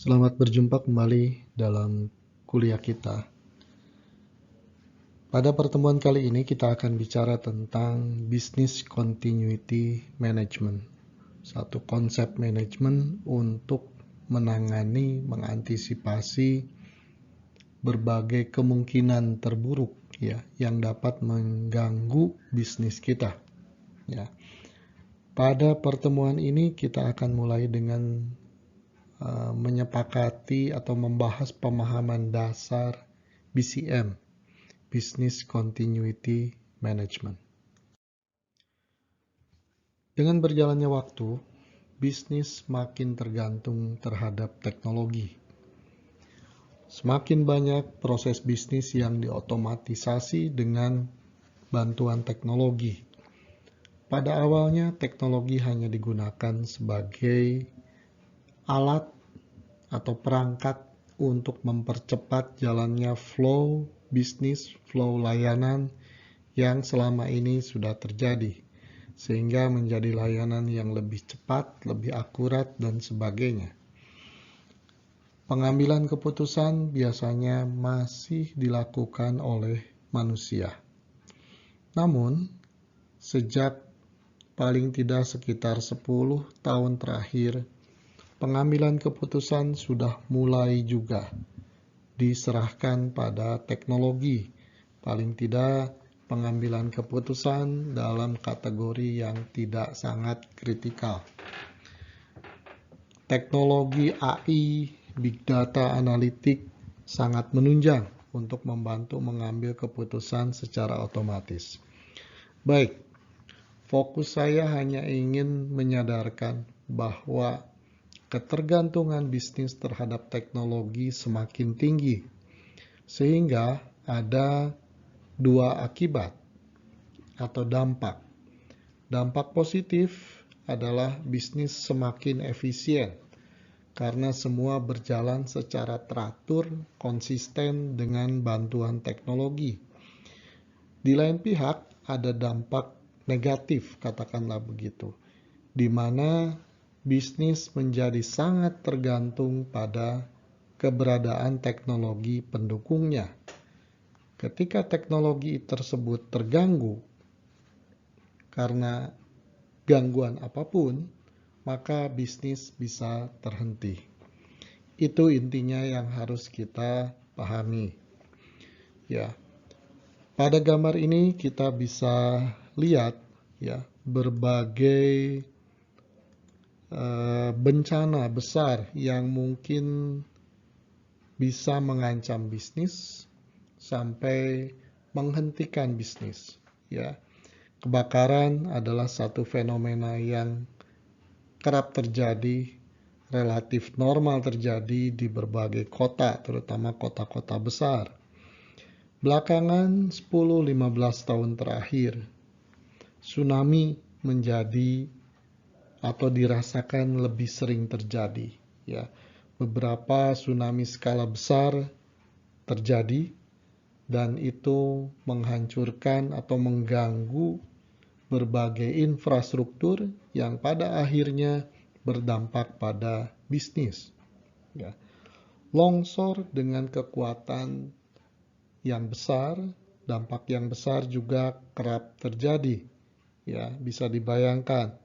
Selamat berjumpa kembali dalam kuliah kita. Pada pertemuan kali ini kita akan bicara tentang Business Continuity Management, satu konsep manajemen untuk mengantisipasi berbagai kemungkinan terburuk ya yang dapat mengganggu bisnis kita. Ya. Pada pertemuan ini kita akan mulai dengan menyepakati atau membahas pemahaman dasar BCM, Business Continuity Management. Dengan berjalannya waktu, bisnis makin tergantung terhadap teknologi. Semakin banyak proses bisnis yang diotomatisasi dengan bantuan teknologi. Pada awalnya, teknologi hanya digunakan sebagai alat atau perangkat untuk mempercepat jalannya flow bisnis, flow layanan yang selama ini sudah terjadi, sehingga menjadi layanan yang lebih cepat, lebih akurat, dan sebagainya. Pengambilan keputusan biasanya masih dilakukan oleh manusia. Namun, sejak paling tidak sekitar 10 tahun terakhir, pengambilan keputusan sudah mulai juga diserahkan pada teknologi, paling tidak pengambilan keputusan dalam kategori yang tidak sangat kritikal. Teknologi AI, Big Data Analitik sangat menunjang untuk membantu mengambil keputusan secara otomatis. Baik, fokus saya hanya ingin menyadarkan bahwa ketergantungan bisnis terhadap teknologi semakin tinggi, sehingga ada dua akibat atau dampak. Dampak positif adalah bisnis semakin efisien karena semua berjalan secara teratur, konsisten dengan bantuan teknologi. Di lain pihak, ada dampak negatif, katakanlah begitu, di mana bisnis menjadi sangat tergantung pada keberadaan teknologi pendukungnya. Ketika teknologi tersebut terganggu karena gangguan apapun, maka bisnis bisa terhenti. Itu intinya yang harus kita pahami. Ya. Pada gambar ini kita bisa lihat ya berbagai bencana besar yang mungkin bisa mengancam bisnis sampai menghentikan bisnis. Ya, kebakaran adalah satu fenomena yang kerap terjadi, relatif normal terjadi di berbagai kota, terutama kota-kota besar. Belakangan 10-15 tahun terakhir, tsunami menjadi atau dirasakan lebih sering terjadi. Ya, beberapa tsunami skala besar terjadi dan itu menghancurkan atau mengganggu berbagai infrastruktur yang pada akhirnya berdampak pada bisnis. Ya. Longsor dengan kekuatan yang besar, dampak yang besar juga kerap terjadi. Ya, bisa dibayangkan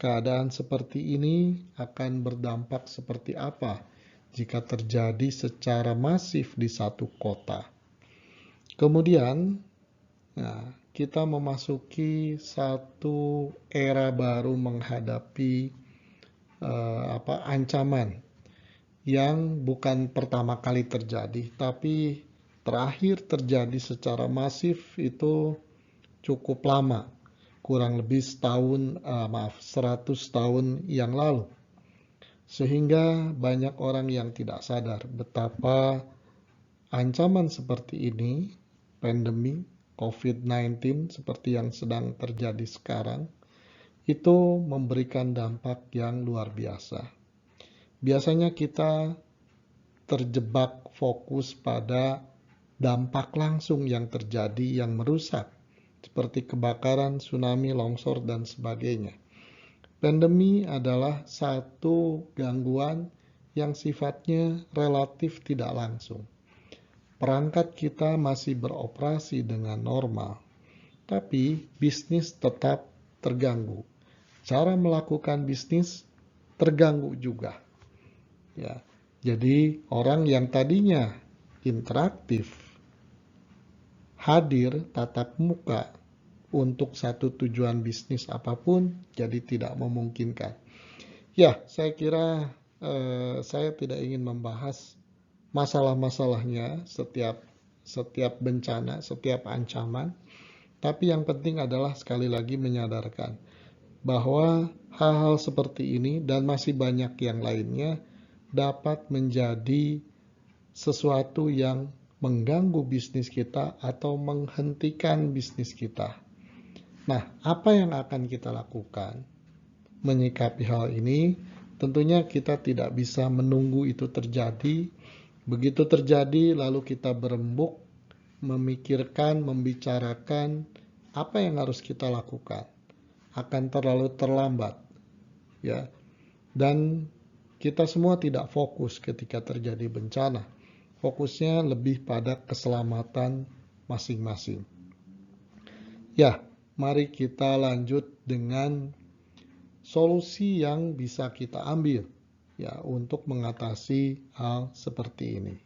keadaan seperti ini akan berdampak seperti apa jika terjadi secara masif di satu kota. Kemudian, kita memasuki satu era baru menghadapi ancaman yang bukan pertama kali terjadi, tapi terakhir terjadi secara masif itu cukup lama, kurang lebih 100 tahun yang lalu. Sehingga banyak orang yang tidak sadar betapa ancaman seperti ini, pandemi COVID-19 seperti yang sedang terjadi sekarang, itu memberikan dampak yang luar biasa. Biasanya kita terjebak fokus pada dampak langsung yang terjadi yang merusak, seperti kebakaran, tsunami, longsor, dan sebagainya. Pandemi adalah satu gangguan yang sifatnya relatif tidak langsung. Perangkat kita masih beroperasi dengan normal, tapi bisnis tetap terganggu. Cara melakukan bisnis terganggu juga. Ya, jadi orang yang tadinya interaktif, hadir tatap muka untuk satu tujuan bisnis apapun, jadi tidak memungkinkan. Ya, saya kira saya tidak ingin membahas masalah-masalahnya setiap bencana, setiap ancaman, tapi yang penting adalah sekali lagi menyadarkan bahwa hal-hal seperti ini dan masih banyak yang lainnya dapat menjadi sesuatu yang mengganggu bisnis kita atau menghentikan bisnis kita. Nah, apa yang akan kita lakukan menyikapi hal ini? Tentunya kita tidak bisa menunggu itu terjadi. Begitu terjadi, lalu kita berembuk, memikirkan, membicarakan apa yang harus kita lakukan. Akan terlalu terlambat, ya. Dan kita semua tidak fokus ketika terjadi bencana. Fokusnya lebih pada keselamatan masing-masing. Ya, mari kita lanjut dengan solusi yang bisa kita ambil ya untuk mengatasi hal seperti ini.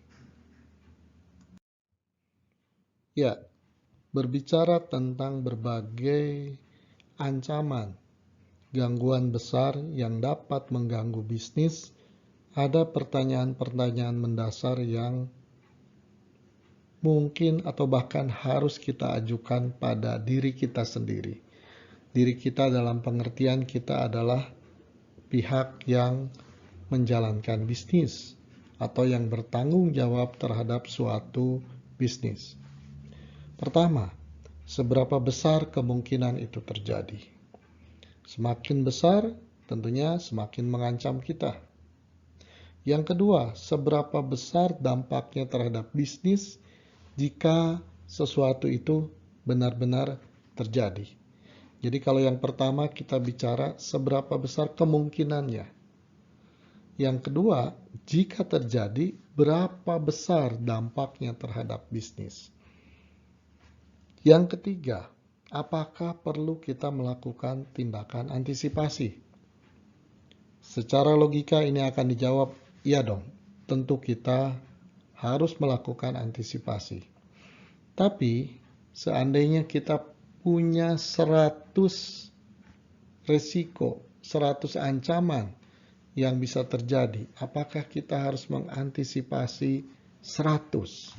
Ya, berbicara tentang berbagai ancaman, gangguan besar yang dapat mengganggu bisnis, ada pertanyaan-pertanyaan mendasar yang mungkin atau bahkan harus kita ajukan pada diri kita sendiri. Diri kita dalam pengertian kita adalah pihak yang menjalankan bisnis atau yang bertanggung jawab terhadap suatu bisnis. Pertama, seberapa besar kemungkinan itu terjadi? Semakin besar, tentunya semakin mengancam kita. Yang kedua, seberapa besar dampaknya terhadap bisnis jika sesuatu itu benar-benar terjadi. Jadi kalau yang pertama kita bicara seberapa besar kemungkinannya. Yang kedua, jika terjadi, berapa besar dampaknya terhadap bisnis. Yang ketiga, apakah perlu kita melakukan tindakan antisipasi? Secara logika ini akan dijawab, iya dong, tentu kita harus melakukan antisipasi. Tapi, seandainya kita punya 100 risiko, 100 ancaman yang bisa terjadi, apakah kita harus mengantisipasi 100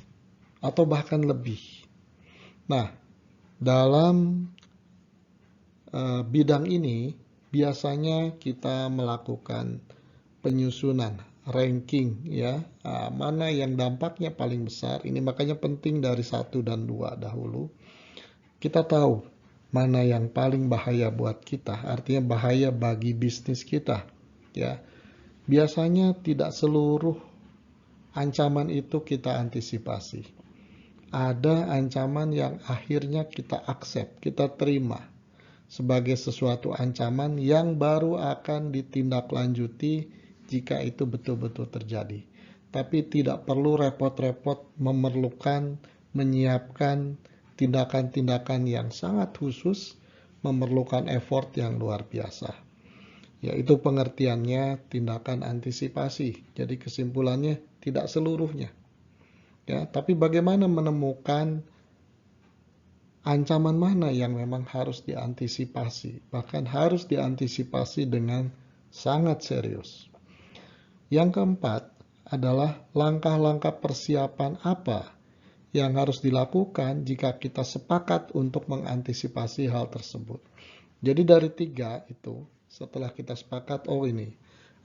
atau bahkan lebih? Nah, dalam bidang ini biasanya kita melakukan penyusunan ranking ya, mana yang dampaknya paling besar. Ini makanya penting dari 1 dan 2 dahulu. Kita tahu mana yang paling bahaya buat kita, artinya bahaya bagi bisnis kita ya. Biasanya tidak seluruh ancaman itu kita antisipasi. Ada ancaman yang akhirnya kita accept, kita terima sebagai sesuatu ancaman yang baru akan ditindaklanjuti jika itu betul-betul terjadi. Tapi tidak perlu repot-repot memerlukan, menyiapkan tindakan-tindakan yang sangat khusus, memerlukan effort yang luar biasa. Yaitu pengertiannya tindakan antisipasi. Jadi kesimpulannya tidak seluruhnya. Ya, tapi bagaimana menemukan ancaman mana yang memang harus diantisipasi, bahkan harus diantisipasi dengan sangat serius. Yang keempat adalah langkah-langkah persiapan apa yang harus dilakukan jika kita sepakat untuk mengantisipasi hal tersebut. Jadi dari 3 itu, setelah kita sepakat, oh ini,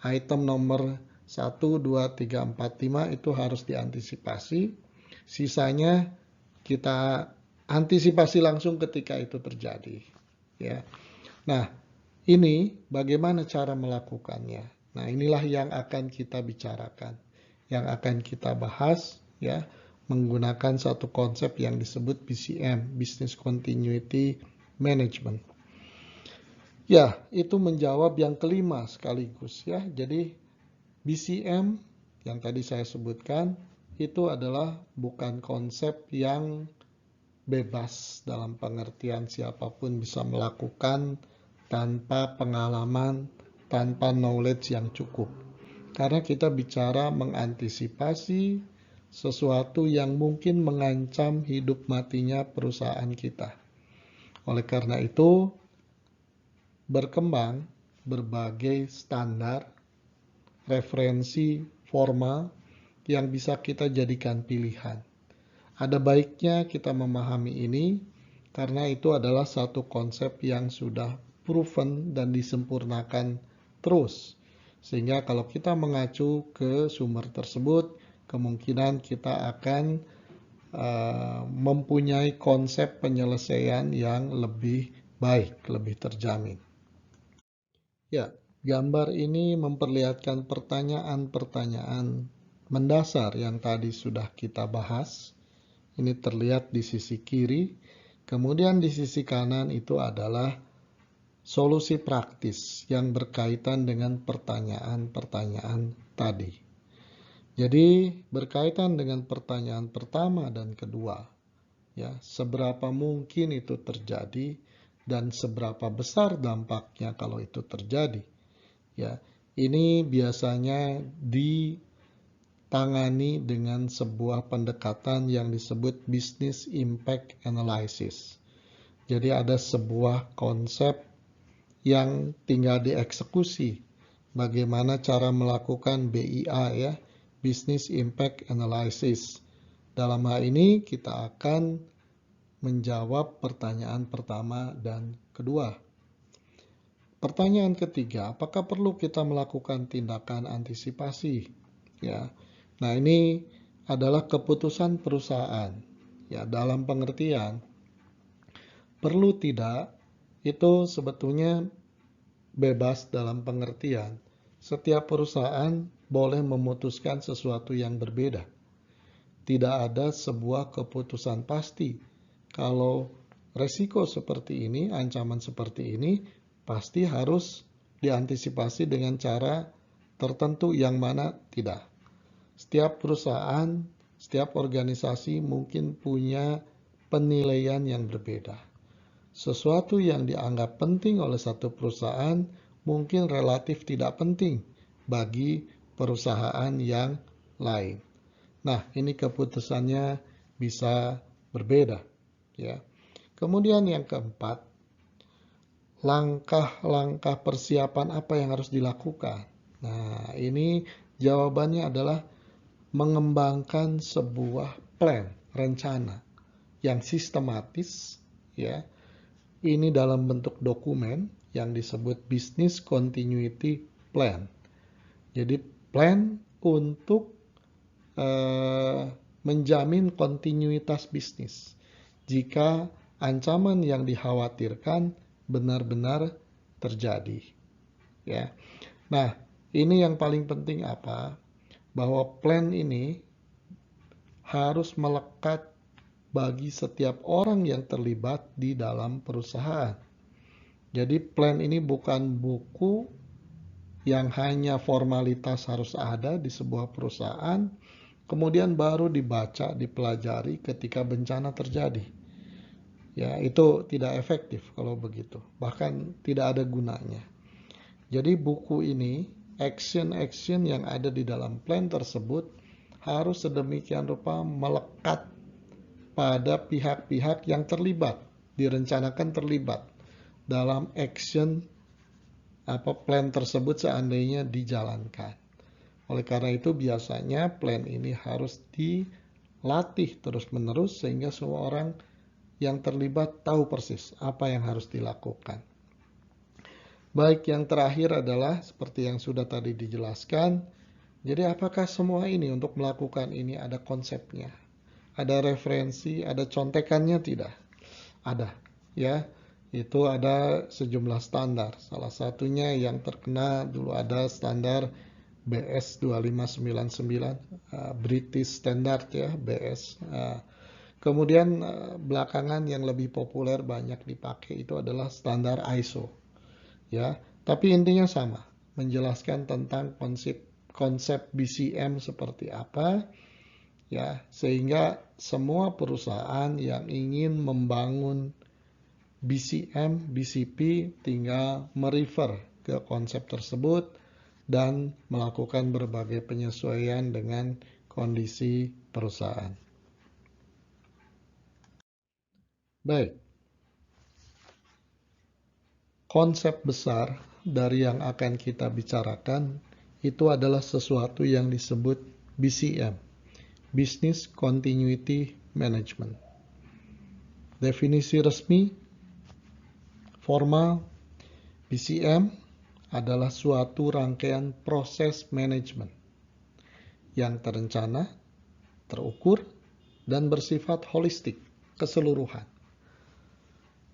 item nomor 1, 2, 3, 4, 5 itu harus diantisipasi. Sisanya kita antisipasi langsung ketika itu terjadi. Ya. Nah, ini bagaimana cara melakukannya? Nah, inilah yang akan kita bicarakan, yang akan kita bahas, ya, menggunakan satu konsep yang disebut BCM, Business Continuity Management. Ya, itu menjawab yang kelima sekaligus, ya. Jadi BCM yang tadi saya sebutkan itu adalah bukan konsep yang bebas dalam pengertian siapapun bisa melakukan tanpa pengalaman, tanpa knowledge yang cukup. Karena kita bicara mengantisipasi sesuatu yang mungkin mengancam hidup matinya perusahaan kita. Oleh karena itu, berkembang berbagai standar, referensi formal yang bisa kita jadikan pilihan. Ada baiknya kita memahami ini karena itu adalah satu konsep yang sudah proven dan disempurnakan terus. Sehingga kalau kita mengacu ke sumber tersebut, kemungkinan kita akan mempunyai konsep penyelesaian yang lebih baik, lebih terjamin. Ya, gambar ini memperlihatkan pertanyaan-pertanyaan mendasar yang tadi sudah kita bahas. Ini terlihat di sisi kiri, kemudian di sisi kanan itu adalah solusi praktis yang berkaitan dengan pertanyaan-pertanyaan tadi. Jadi berkaitan dengan pertanyaan pertama dan kedua, ya, seberapa mungkin itu terjadi dan seberapa besar dampaknya kalau itu terjadi. Ya, ini biasanya ditangani dengan sebuah pendekatan yang disebut business impact analysis. Jadi ada sebuah konsep yang tinggal dieksekusi. Bagaimana cara melakukan BIA, ya, Business Impact Analysis. Dalam hal ini kita akan menjawab pertanyaan pertama dan kedua. Pertanyaan ketiga, apakah perlu kita melakukan tindakan antisipasi? Ya. Nah, ini adalah keputusan perusahaan. Ya, dalam pengertian perlu tidak itu sebetulnya bebas dalam pengertian. Setiap perusahaan boleh memutuskan sesuatu yang berbeda. Tidak ada sebuah keputusan pasti. Kalau resiko seperti ini, ancaman seperti ini, pasti harus diantisipasi dengan cara tertentu yang mana tidak. Setiap perusahaan, setiap organisasi mungkin punya penilaian yang berbeda. Sesuatu yang dianggap penting oleh satu perusahaan mungkin relatif tidak penting bagi perusahaan yang lain. Nah, ini keputusannya bisa berbeda, ya. Kemudian yang keempat, langkah-langkah persiapan apa yang harus dilakukan. Nah, ini jawabannya adalah mengembangkan sebuah plan, rencana yang sistematis, ya. Ini dalam bentuk dokumen yang disebut Business Continuity Plan. Jadi plan untuk menjamin kontinuitas bisnis. Jika ancaman yang dikhawatirkan benar-benar terjadi. Ya. Nah, ini yang paling penting apa? Bahwa plan ini harus melekat bagi setiap orang yang terlibat di dalam perusahaan. Jadi plan ini bukan buku yang hanya formalitas harus ada di sebuah perusahaan, kemudian baru dibaca, dipelajari ketika bencana terjadi. Ya, itu tidak efektif kalau begitu. Bahkan tidak ada gunanya. Jadi buku ini, action-action yang ada di dalam plan tersebut harus sedemikian rupa melekat pada pihak-pihak yang terlibat, direncanakan terlibat dalam action plan tersebut seandainya dijalankan. Oleh karena itu biasanya plan ini harus dilatih terus-menerus sehingga semua orang yang terlibat tahu persis apa yang harus dilakukan. Baik, yang terakhir adalah seperti yang sudah tadi dijelaskan. Jadi apakah semua ini untuk melakukan ini ada konsepnya? Ada referensi, ada contekannya? Tidak. Ada, ya. Itu ada sejumlah standar. Salah satunya yang terkena dulu ada standar BS 2599, British Standard, ya, BS. Kemudian belakangan yang lebih populer banyak dipakai itu adalah standar ISO. Ya, tapi intinya sama, menjelaskan tentang konsep konsep BCM seperti apa, ya, sehingga semua perusahaan yang ingin membangun BCM, BCP tinggal merefer ke konsep tersebut dan melakukan berbagai penyesuaian dengan kondisi perusahaan. Baik, konsep besar dari yang akan kita bicarakan itu adalah sesuatu yang disebut BCM, Business Continuity Management. Definisi resmi, formal, BCM adalah suatu rangkaian proses manajemen yang terencana, terukur, dan bersifat holistik, keseluruhan,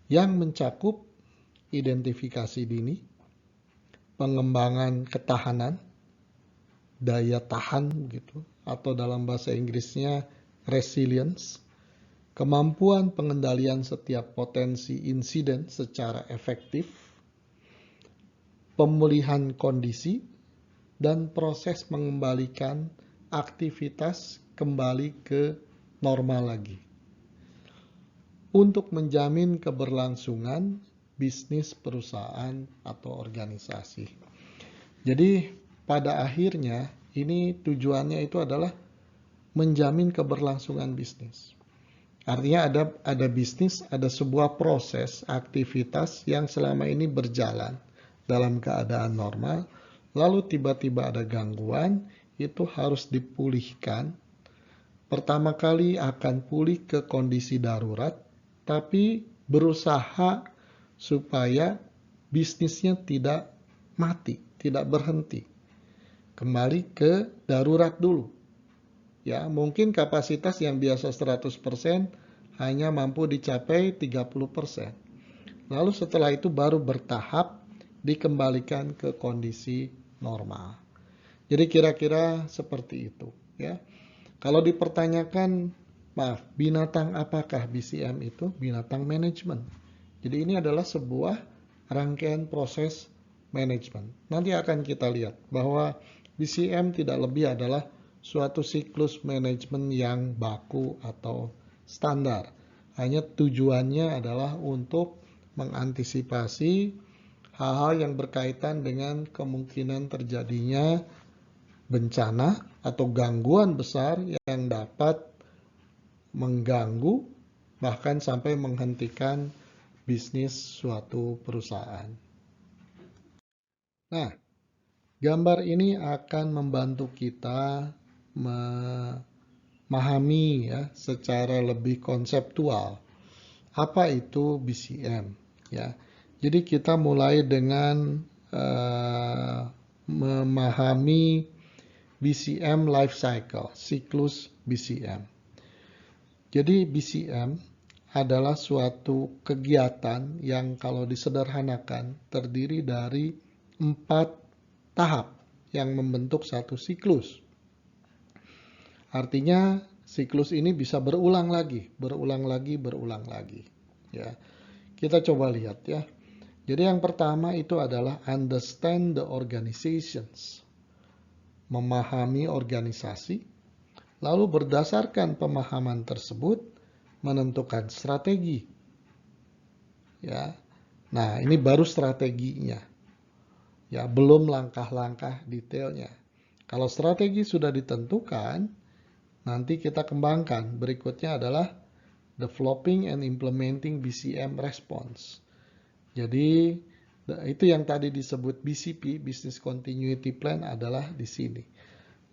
yang mencakup identifikasi dini, pengembangan ketahanan, daya tahan gitu, atau dalam bahasa Inggrisnya resilience, kemampuan pengendalian setiap potensi insiden secara efektif, pemulihan kondisi, dan proses mengembalikan aktivitas kembali ke normal lagi. Untuk menjamin keberlangsungan bisnis perusahaan atau organisasi. Jadi pada akhirnya ini tujuannya itu adalah menjamin keberlangsungan bisnis. Artinya ada bisnis, ada sebuah proses aktivitas yang selama ini berjalan dalam keadaan normal, lalu tiba-tiba ada gangguan, itu harus dipulihkan. Pertama kali akan pulih ke kondisi darurat, tapi berusaha supaya bisnisnya tidak mati, tidak berhenti. Kembali ke darurat dulu. Ya, mungkin kapasitas yang biasa 100% hanya mampu dicapai 30%. Lalu setelah itu baru bertahap dikembalikan ke kondisi normal. Jadi kira-kira seperti itu, ya. Kalau dipertanyakan, maaf, binatang apakah BCM itu? Binatang manajemen. Jadi ini adalah sebuah rangkaian proses manajemen. Nanti akan kita lihat bahwa BCM tidak lebih adalah suatu siklus manajemen yang baku atau standar. Hanya tujuannya adalah untuk mengantisipasi hal-hal yang berkaitan dengan kemungkinan terjadinya bencana atau gangguan besar yang dapat mengganggu bahkan sampai menghentikan bisnis suatu perusahaan. Nah, gambar ini akan membantu kita memahami ya secara lebih konseptual apa itu BCM ya. Jadi kita mulai dengan memahami BCM life cycle, siklus BCM. Jadi BCM adalah suatu kegiatan yang kalau disederhanakan terdiri dari 4 tahap yang membentuk satu siklus. Artinya siklus ini bisa berulang lagi. Ya. Kita coba lihat ya. Jadi yang pertama itu adalah understand the organizations. Memahami organisasi, lalu berdasarkan pemahaman tersebut menentukan strategi. Ya. Nah, ini baru strateginya. Ya, belum langkah-langkah detailnya. Kalau strategi sudah ditentukan, nanti kita kembangkan. Berikutnya adalah developing and implementing BCM response. Jadi itu yang tadi disebut BCP, Business Continuity Plan adalah di sini.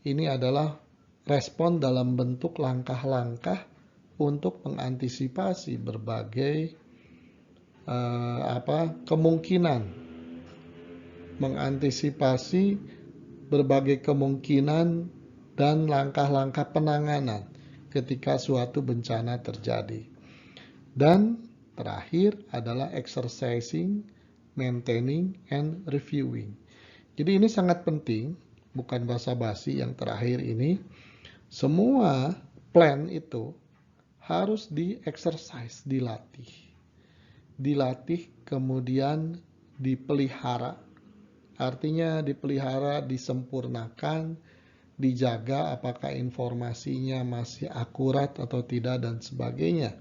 Ini adalah respon dalam bentuk langkah-langkah untuk mengantisipasi berbagai kemungkinan, mengantisipasi berbagai kemungkinan dan langkah-langkah penanganan ketika suatu bencana terjadi. Dan terakhir adalah exercising, maintaining, and reviewing. Jadi ini sangat penting, bukan basa-basi yang terakhir ini. Semua plan itu harus di-exercise, dilatih. Dilatih kemudian dipelihara, Artinya dipelihara, disempurnakan, dijaga apakah informasinya masih akurat atau tidak dan sebagainya.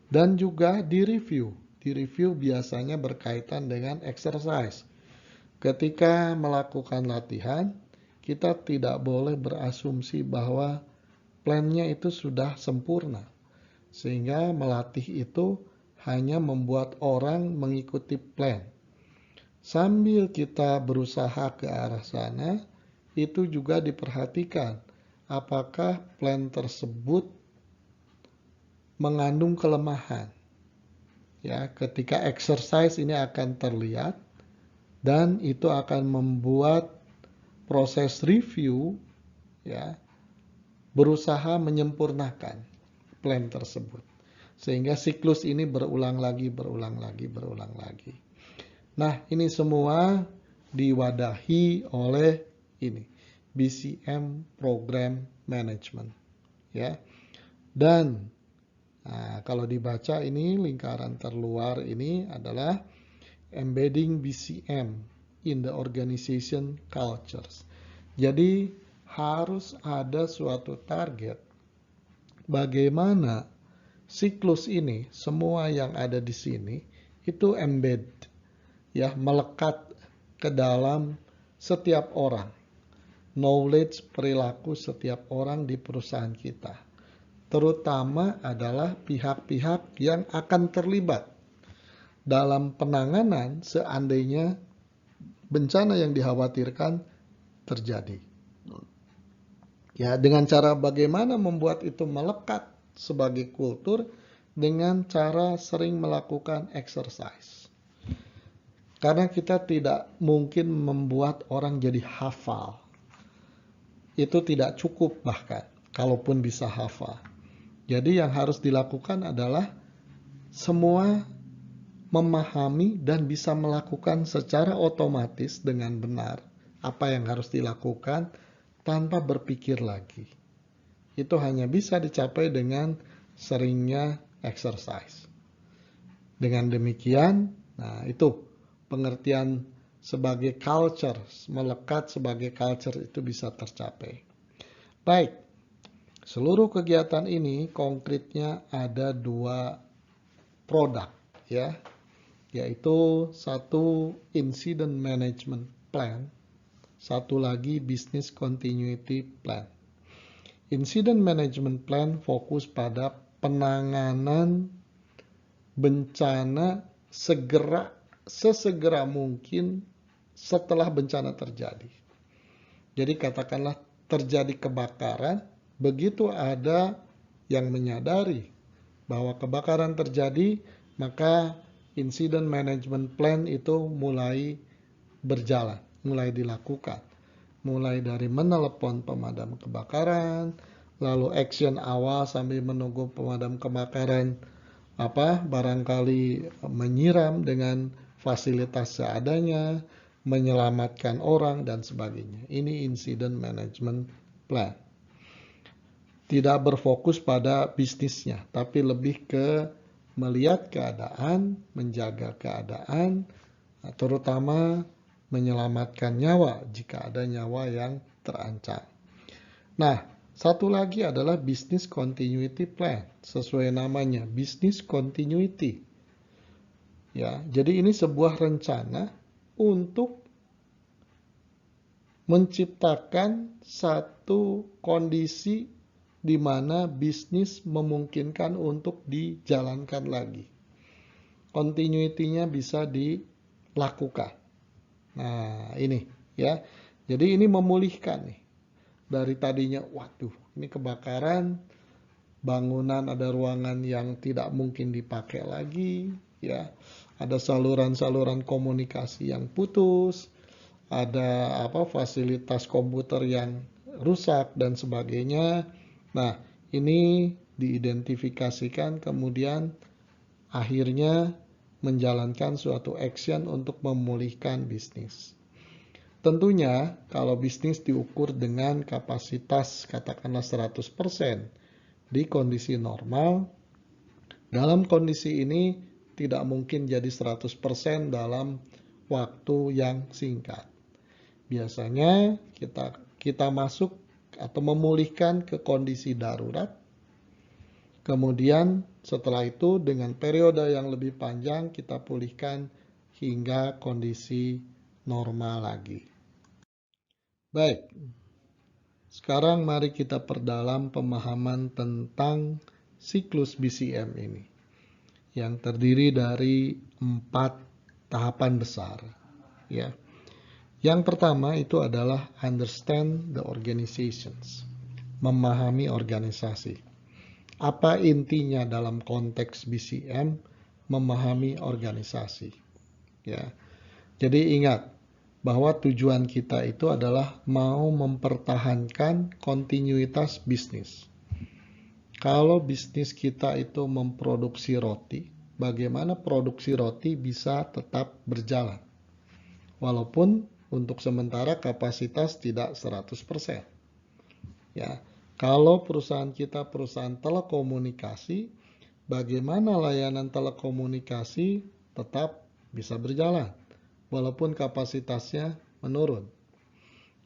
Dan juga direview. Direview biasanya berkaitan dengan exercise. Ketika melakukan latihan, kita tidak boleh berasumsi bahwa plannya itu sudah sempurna. Sehingga melatih itu hanya membuat orang mengikuti plan. Sambil kita berusaha ke arah sana, itu juga diperhatikan apakah plan tersebut mengandung kelemahan. Ya, ketika exercise ini akan terlihat dan itu akan membuat proses review ya berusaha menyempurnakan plan tersebut. Sehingga siklus ini berulang lagi. Nah, ini semua diwadahi oleh ini BCM Program Management ya. Dan kalau dibaca ini lingkaran terluar ini adalah embedding BCM in the organization cultures. Jadi harus ada suatu target bagaimana siklus ini semua yang ada di sini itu embed ya, melekat ke dalam setiap orang, knowledge, perilaku setiap orang di perusahaan kita, terutama adalah pihak-pihak yang akan terlibat dalam penanganan seandainya bencana yang dikhawatirkan terjadi. Ya, dengan cara bagaimana membuat itu melekat sebagai kultur dengan cara sering melakukan exercise. Karena kita tidak mungkin membuat orang jadi hafal. Itu tidak cukup bahkan, kalaupun bisa hafal. Jadi yang harus dilakukan adalah semua memahami dan bisa melakukan secara otomatis dengan benar apa yang harus dilakukan tanpa berpikir lagi. Itu hanya bisa dicapai dengan seringnya exercise. Dengan demikian, nah itu pengertian sebagai culture, melekat sebagai culture itu bisa tercapai. Baik, seluruh kegiatan ini konkretnya ada 2 produk ya, yaitu satu incident management plan, satu lagi business continuity plan. Incident management plan fokus pada penanganan bencana sesegera mungkin setelah bencana terjadi. Jadi katakanlah terjadi kebakaran, begitu ada yang menyadari bahwa kebakaran terjadi, maka incident management plan itu mulai berjalan, mulai dilakukan. Mulai dari menelepon pemadam kebakaran, lalu action awal sambil menunggu pemadam kebakaran barangkali menyiram dengan fasilitas seadanya, menyelamatkan orang dan sebagainya. Ini incident management plan. Tidak berfokus pada bisnisnya, tapi lebih ke melihat keadaan, menjaga keadaan, terutama menyelamatkan nyawa jika ada nyawa yang terancam. Nah, satu lagi adalah business continuity plan, sesuai namanya, business continuity. Ya, jadi ini sebuah rencana untuk menciptakan satu kondisi di mana bisnis memungkinkan untuk dijalankan lagi. Continuity-nya bisa dilakukan. Nah, ini ya. Jadi ini memulihkan nih. Dari tadinya, waduh, ini kebakaran, bangunan ada ruangan yang tidak mungkin dipakai lagi, ya. Ada saluran-saluran komunikasi yang putus, ada fasilitas komputer yang rusak dan sebagainya. Nah, ini diidentifikasikan kemudian akhirnya menjalankan suatu action untuk memulihkan bisnis. Tentunya kalau bisnis diukur dengan kapasitas katakanlah 100% di kondisi normal, dalam kondisi ini tidak mungkin jadi 100% dalam waktu yang singkat. Biasanya kita masuk atau memulihkan ke kondisi darurat. Kemudian setelah itu dengan periode yang lebih panjang kita pulihkan hingga kondisi normal lagi. Baik, sekarang mari kita perdalam pemahaman tentang siklus BCM ini, yang terdiri dari 4 tahapan besar. Ya. Yang pertama itu adalah understand the organizations, memahami organisasi. Apa intinya dalam konteks BCM? Memahami organisasi. Ya. Jadi ingat bahwa tujuan kita itu adalah mau mempertahankan kontinuitas bisnis. Kalau bisnis kita itu memproduksi roti, bagaimana produksi roti bisa tetap berjalan? Walaupun untuk sementara kapasitas tidak 100%. Ya. Kalau perusahaan kita perusahaan telekomunikasi, bagaimana layanan telekomunikasi tetap bisa berjalan walaupun kapasitasnya menurun.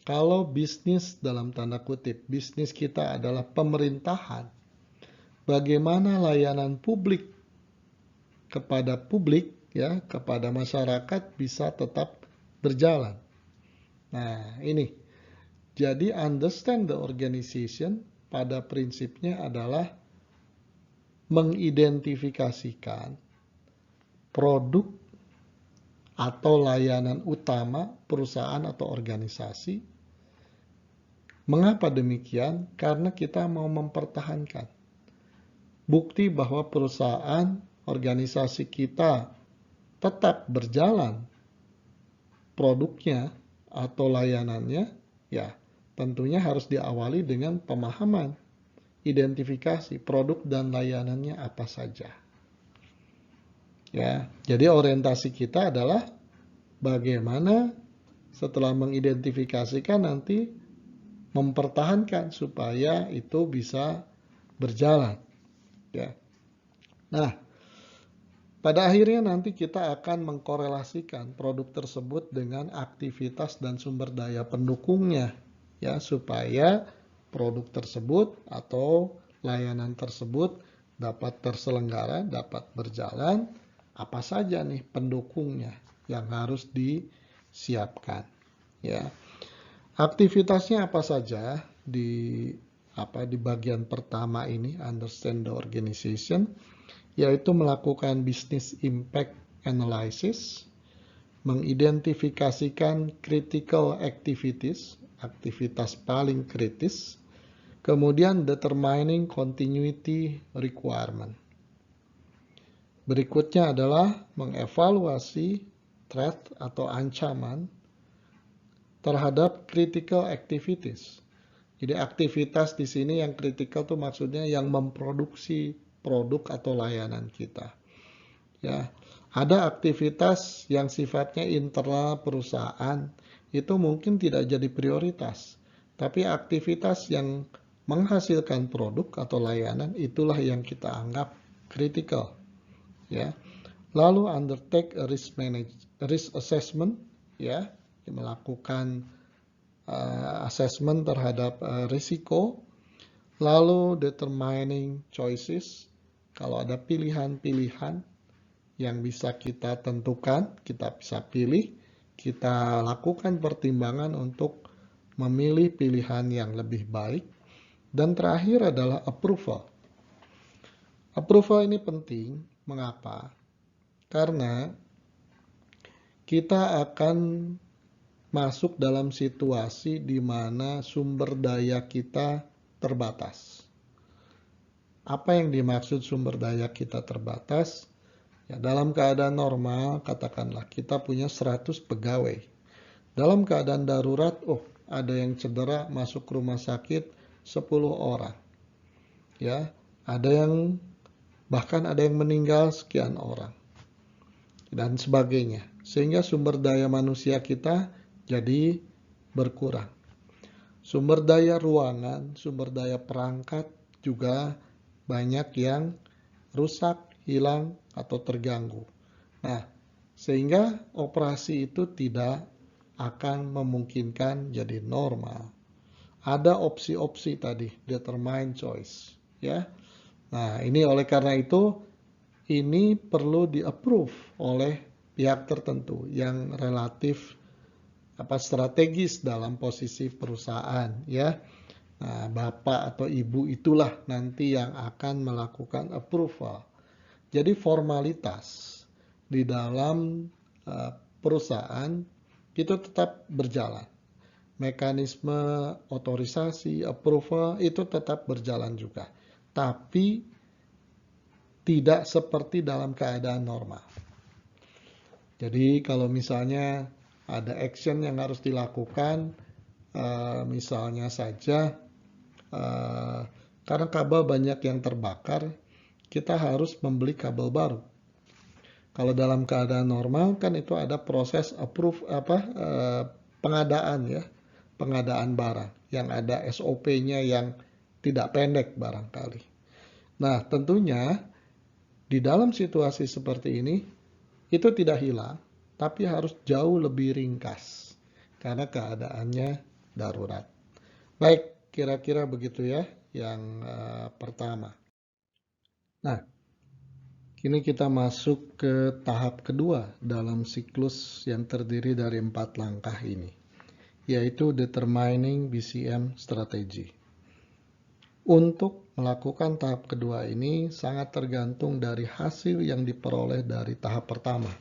Kalau bisnis dalam tanda kutip, bisnis kita adalah pemerintahan, bagaimana layanan publik kepada publik, ya, kepada masyarakat bisa tetap berjalan. Nah, ini. Jadi understand the organization pada prinsipnya adalah mengidentifikasikan produk atau layanan utama perusahaan atau organisasi. Mengapa demikian? Karena kita mau mempertahankan bukti bahwa perusahaan organisasi kita tetap berjalan produknya atau layanannya, ya tentunya harus diawali dengan pemahaman, identifikasi produk dan layanannya apa saja. Ya, jadi orientasi kita adalah bagaimana setelah mengidentifikasikan nanti mempertahankan supaya itu bisa berjalan. Ya. Nah, pada akhirnya nanti kita akan mengkorelasikan produk tersebut dengan aktivitas dan sumber daya pendukungnya, ya, supaya produk tersebut atau layanan tersebut dapat terselenggara, dapat berjalan. Apa saja nih pendukungnya yang harus disiapkan, ya. Aktivitasnya apa saja di bagian pertama ini, understand the organization, yaitu melakukan business impact analysis, mengidentifikasikan critical activities, aktivitas paling kritis, kemudian determining continuity requirement. Berikutnya adalah mengevaluasi threat atau ancaman terhadap critical activities. Jadi aktivitas di sini yang critical itu maksudnya yang memproduksi produk atau layanan kita. Ya, ada aktivitas yang sifatnya internal perusahaan, itu mungkin tidak jadi prioritas. Tapi aktivitas yang menghasilkan produk atau layanan itulah yang kita anggap critical. Ya. Lalu undertake a risk assessment, ya, melakukan assessment terhadap risiko. Lalu determining choices, kalau ada pilihan-pilihan yang bisa kita tentukan, kita bisa pilih, kita lakukan pertimbangan untuk memilih pilihan yang lebih baik. Dan terakhir adalah approval. Approval ini penting, mengapa? Karena kita akan masuk dalam situasi di mana sumber daya kita terbatas. Apa yang dimaksud sumber daya kita terbatas? Ya, dalam keadaan normal, katakanlah kita punya 100 pegawai. Dalam keadaan darurat, ada yang cedera masuk rumah sakit 10 orang. Ya, bahkan ada yang meninggal sekian orang. Dan sebagainya. Sehingga sumber daya manusia kita jadi berkurang. Sumber daya ruangan, sumber daya perangkat juga banyak yang rusak, hilang, atau terganggu. Nah, sehingga operasi itu tidak akan memungkinkan jadi normal. Ada opsi-opsi tadi, determine choice, ya. Nah, ini oleh karena itu ini perlu di-approve oleh pihak tertentu yang relatif strategis dalam posisi perusahaan, ya. Nah, bapak atau ibu itulah nanti yang akan melakukan approval. Jadi formalitas di dalam perusahaan itu tetap berjalan. Mekanisme otorisasi, approval itu tetap berjalan juga. Tapi tidak seperti dalam keadaan normal. Jadi kalau misalnya ada action yang harus dilakukan, misalnya saja karena kabel banyak yang terbakar, kita harus membeli kabel baru. Kalau dalam keadaan normal kan itu ada proses pengadaan, ya, pengadaan barang yang ada SOP-nya yang tidak pendek barangkali. Nah, tentunya di dalam situasi seperti ini itu tidak hilang, tapi harus jauh lebih ringkas karena keadaannya darurat. Baik, kira-kira begitu ya yang pertama. Nah, kini kita masuk ke tahap kedua dalam siklus yang terdiri dari 4 langkah ini, yaitu determining BCM strategy. Untuk melakukan tahap kedua ini sangat tergantung dari hasil yang diperoleh dari tahap pertama.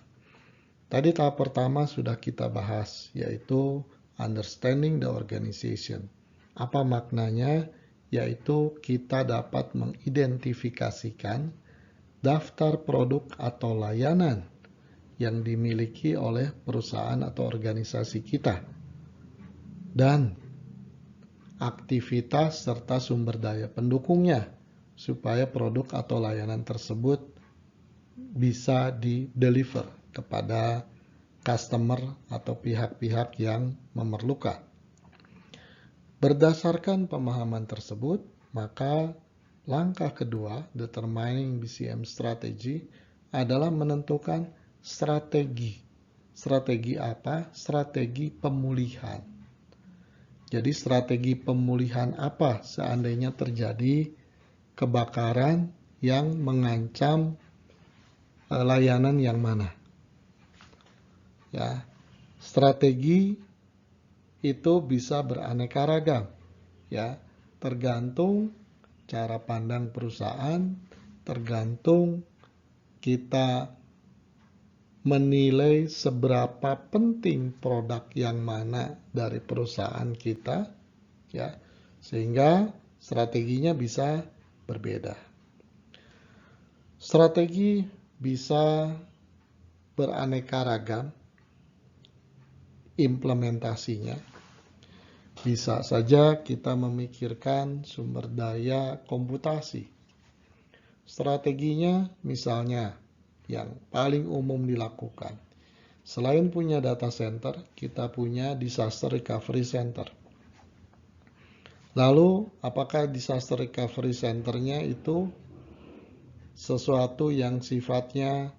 Tadi tahap pertama sudah kita bahas, yaitu understanding the organization. Apa maknanya? Yaitu kita dapat mengidentifikasikan daftar produk atau layanan yang dimiliki oleh perusahaan atau organisasi kita, dan aktivitas serta sumber daya pendukungnya supaya produk atau layanan tersebut bisa di-deliver kepada customer atau pihak-pihak yang memerlukan. Berdasarkan pemahaman tersebut, maka langkah kedua, determining BCM strategy, adalah menentukan strategi. Strategi apa? Strategi pemulihan. Jadi strategi pemulihan apa seandainya terjadi kebakaran yang mengancam layanan yang mana? Ya, strategi itu bisa beraneka ragam, ya, tergantung cara pandang perusahaan, tergantung kita menilai seberapa penting produk yang mana dari perusahaan kita, ya, sehingga strateginya bisa berbeda. Strategi bisa beraneka ragam implementasinya. Bisa saja kita memikirkan sumber daya komputasi. Strateginya misalnya yang paling umum dilakukan. Selain punya data center, kita punya disaster recovery center. Lalu, apakah disaster recovery center-nya itu sesuatu yang sifatnya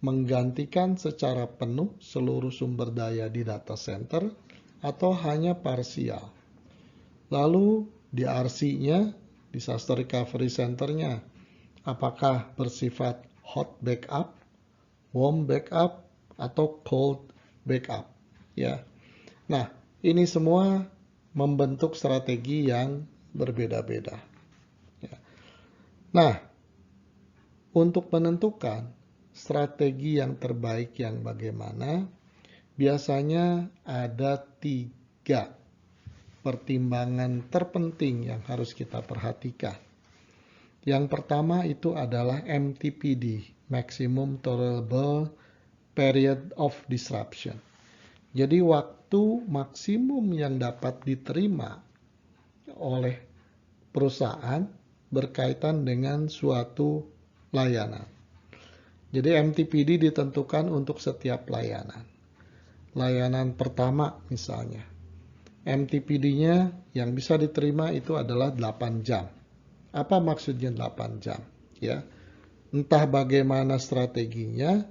menggantikan secara penuh seluruh sumber daya di data center, atau hanya parsial? Lalu di RC-nya, disaster recovery center-nya, apakah bersifat hot backup, warm backup, atau cold backup? Ya. Nah, ini semua membentuk strategi yang berbeda-beda. Ya. Nah, untuk menentukan strategi yang terbaik yang bagaimana, biasanya ada 3 pertimbangan terpenting yang harus kita perhatikan. Yang pertama itu adalah MTPD, Maximum Tolerable Period of Disruption. Jadi waktu maksimum yang dapat diterima oleh perusahaan berkaitan dengan suatu layanan. Jadi MTPD ditentukan untuk setiap layanan. Layanan pertama misalnya, MTPD-nya yang bisa diterima itu adalah 8 jam. Apa maksudnya 8 jam? Ya, entah bagaimana strateginya,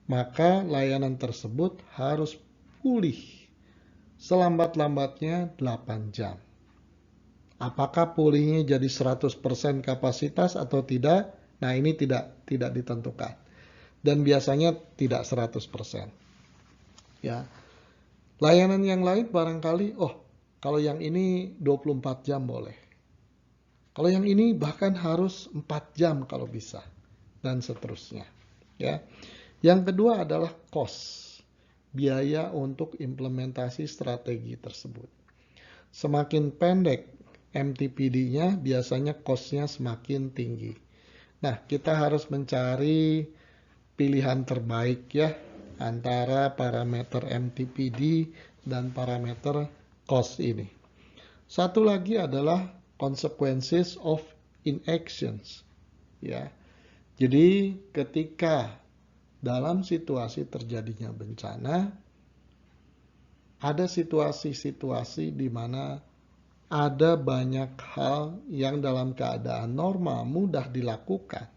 maka layanan tersebut harus pulih selambat-lambatnya 8 jam. Apakah pulihnya jadi 100% kapasitas atau tidak? Nah, ini tidak ditentukan. Dan biasanya tidak 100%. Ya. Layanan yang lain barangkali, kalau yang ini 24 jam boleh. Kalau yang ini bahkan harus 4 jam kalau bisa. Dan seterusnya. Ya. Yang kedua adalah cost. Biaya untuk implementasi strategi tersebut. Semakin pendek MTPD-nya, biasanya cost-nya semakin tinggi. Nah, kita harus mencari pilihan terbaik ya, antara parameter MTPD dan parameter cost ini. Satu lagi adalah consequences of inactions. Ya. Jadi, ketika dalam situasi terjadinya bencana, ada situasi-situasi di mana ada banyak hal yang dalam keadaan normal mudah dilakukan.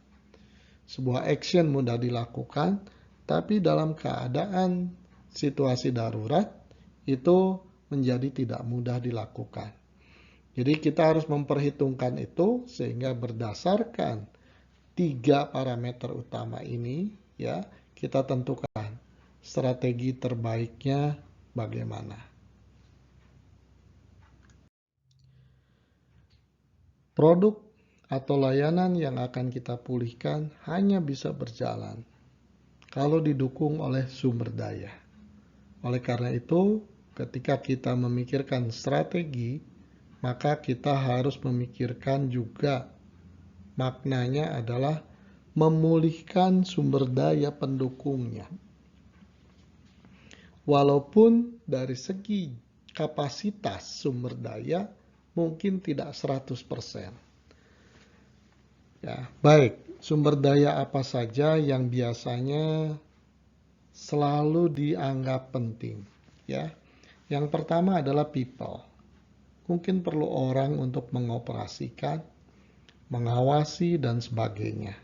Sebuah action mudah dilakukan, tapi dalam keadaan situasi darurat itu menjadi tidak mudah dilakukan. Jadi kita harus memperhitungkan itu sehingga berdasarkan 3 parameter utama ini ya, kita tentukan strategi terbaiknya bagaimana. Produk atau layanan yang akan kita pulihkan hanya bisa berjalan kalau didukung oleh sumber daya. Oleh karena itu, ketika kita memikirkan strategi, maka kita harus memikirkan juga maknanya adalah memulihkan sumber daya pendukungnya. Walaupun dari segi kapasitas sumber daya mungkin tidak 100%. Ya, baik, sumber daya apa saja yang biasanya selalu dianggap penting, ya. Yang pertama adalah people. Mungkin perlu orang untuk mengoperasikan, mengawasi dan sebagainya.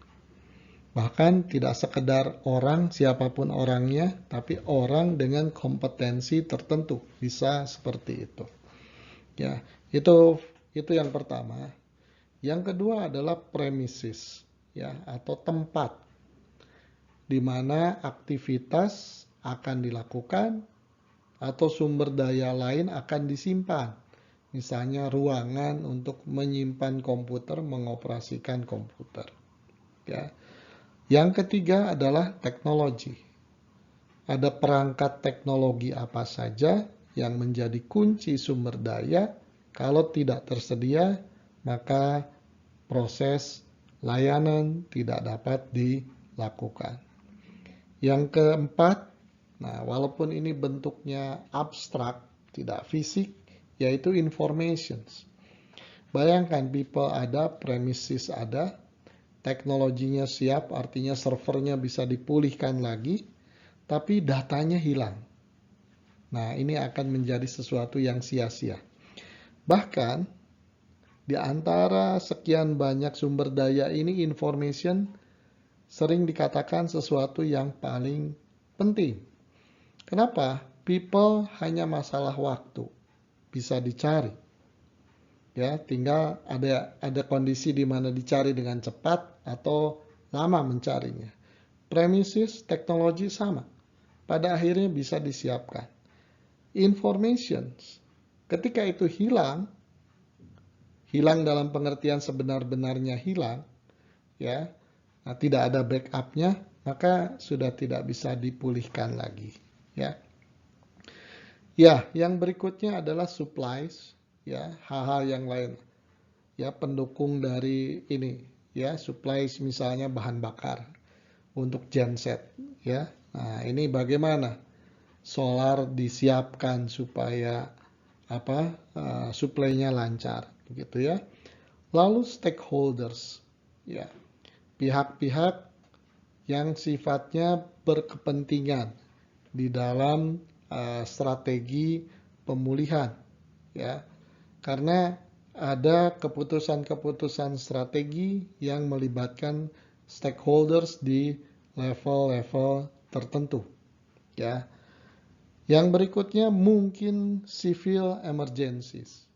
Bahkan tidak sekedar orang, siapapun orangnya, tapi orang dengan kompetensi tertentu. Bisa seperti itu. Ya, itu yang pertama. Yang kedua adalah premises, ya, atau tempat di mana aktivitas akan dilakukan atau sumber daya lain akan disimpan. Misalnya ruangan untuk menyimpan komputer, mengoperasikan komputer. Ya. Yang ketiga adalah teknologi. Ada perangkat teknologi apa saja yang menjadi kunci sumber daya. Kalau tidak tersedia, maka proses layanan tidak dapat dilakukan. Yang keempat, walaupun ini bentuknya abstrak, tidak fisik, yaitu informations. Bayangkan people ada, premises ada, teknologinya siap, artinya servernya bisa dipulihkan lagi, tapi datanya hilang. Nah, ini akan menjadi sesuatu yang sia-sia. Bahkan, di antara sekian banyak sumber daya ini, information sering dikatakan sesuatu yang paling penting. Kenapa? People hanya masalah waktu. Bisa dicari. Ya, tinggal ada kondisi di mana dicari dengan cepat atau lama mencarinya. Premises teknologi sama. Pada akhirnya bisa disiapkan. Information, ketika itu hilang dalam pengertian sebenar-benarnya hilang, ya, tidak ada backupnya, maka sudah tidak bisa dipulihkan lagi. Ya, yang berikutnya adalah supplies. Ya, hal-hal yang lain, ya, pendukung dari ini, ya, supplies misalnya bahan bakar untuk genset, ya. Nah, ini bagaimana solar disiapkan supaya suplainya lancar, begitu ya. Lalu stakeholders, ya, pihak-pihak yang sifatnya berkepentingan di dalam strategi pemulihan, ya. Karena ada keputusan-keputusan strategi yang melibatkan stakeholders di level-level tertentu. Ya. Yang berikutnya mungkin civil emergencies.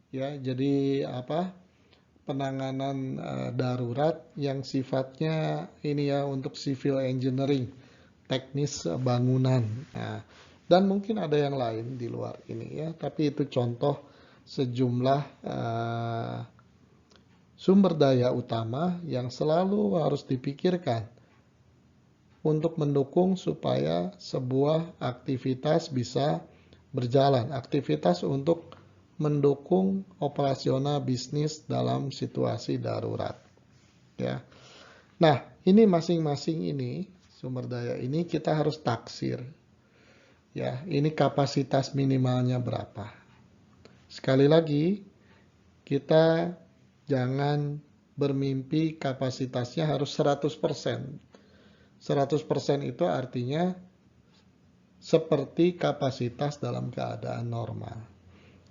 Ya, jadi penanganan darurat yang sifatnya ini ya untuk civil engineering, teknis bangunan. Nah, dan mungkin ada yang lain di luar ini ya, tapi itu contoh sejumlah sumber daya utama yang selalu harus dipikirkan untuk mendukung supaya sebuah aktivitas bisa berjalan. Aktivitas untuk mendukung operasional bisnis dalam situasi darurat. Ya. Nah, ini masing-masing ini sumber daya ini kita harus taksir. Ya, ini kapasitas minimalnya berapa. Sekali lagi, kita jangan bermimpi kapasitasnya harus 100%. 100% itu artinya seperti kapasitas dalam keadaan normal.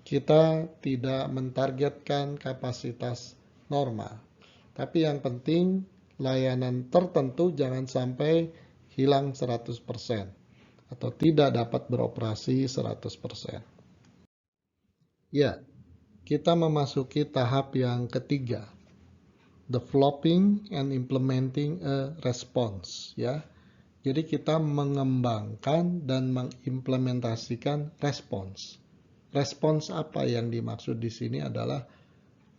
Kita tidak mentargetkan kapasitas normal. Tapi yang penting layanan tertentu jangan sampai hilang 100% atau tidak dapat beroperasi 100%. Ya, kita memasuki tahap yang ketiga. Developing and implementing a response, ya. Jadi kita mengembangkan dan mengimplementasikan respons. Respons apa yang dimaksud di sini adalah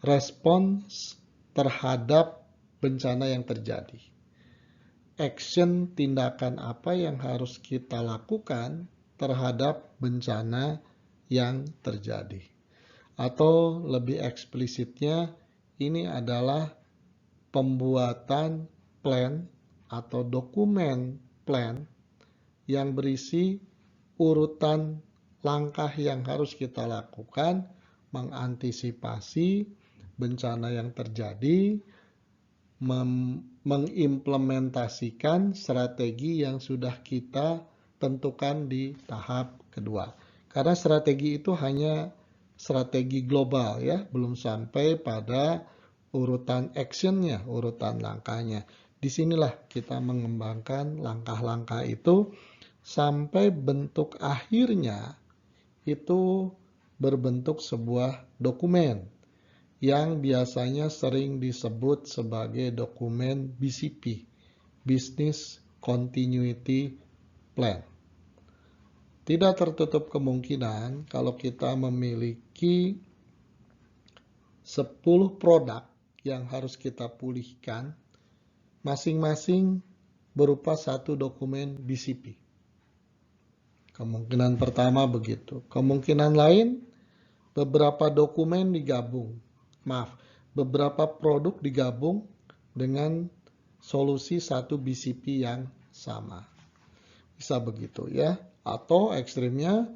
respons terhadap bencana yang terjadi. Action, tindakan apa yang harus kita lakukan terhadap bencana yang terjadi. Atau lebih eksplisitnya, ini adalah pembuatan plan atau dokumen plan yang berisi urutan langkah yang harus kita lakukan mengantisipasi bencana yang terjadi, mengimplementasikan strategi yang sudah kita tentukan di tahap kedua. Karena strategi itu hanya strategi global ya, belum sampai pada urutan actionnya, urutan langkahnya. Disinilah kita mengembangkan langkah-langkah itu sampai bentuk akhirnya itu berbentuk sebuah dokumen yang biasanya sering disebut sebagai dokumen BCP, Business Continuity Plan. Tidak tertutup kemungkinan kalau kita memiliki 10 produk yang harus kita pulihkan, masing-masing berupa satu dokumen BCP. Kemungkinan pertama begitu. Kemungkinan lain, beberapa dokumen digabung. Beberapa produk digabung dengan solusi satu BCP yang sama. Bisa begitu ya. Atau ekstrimnya,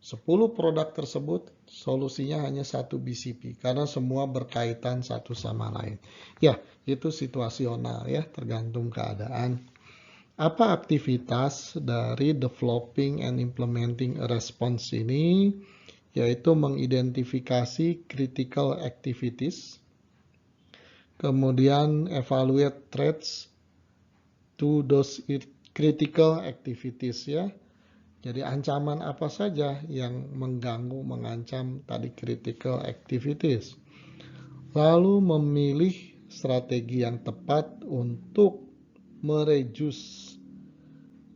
10 produk tersebut solusinya hanya satu BCP karena semua berkaitan satu sama lain. Ya, itu situasional ya, tergantung keadaan. Apa aktivitas dari developing and implementing a response ini? Yaitu mengidentifikasi critical activities, kemudian evaluate threats to those critical activities ya. Jadi ancaman apa saja yang mengganggu, mengancam tadi critical activities. Lalu memilih strategi yang tepat untuk mereduce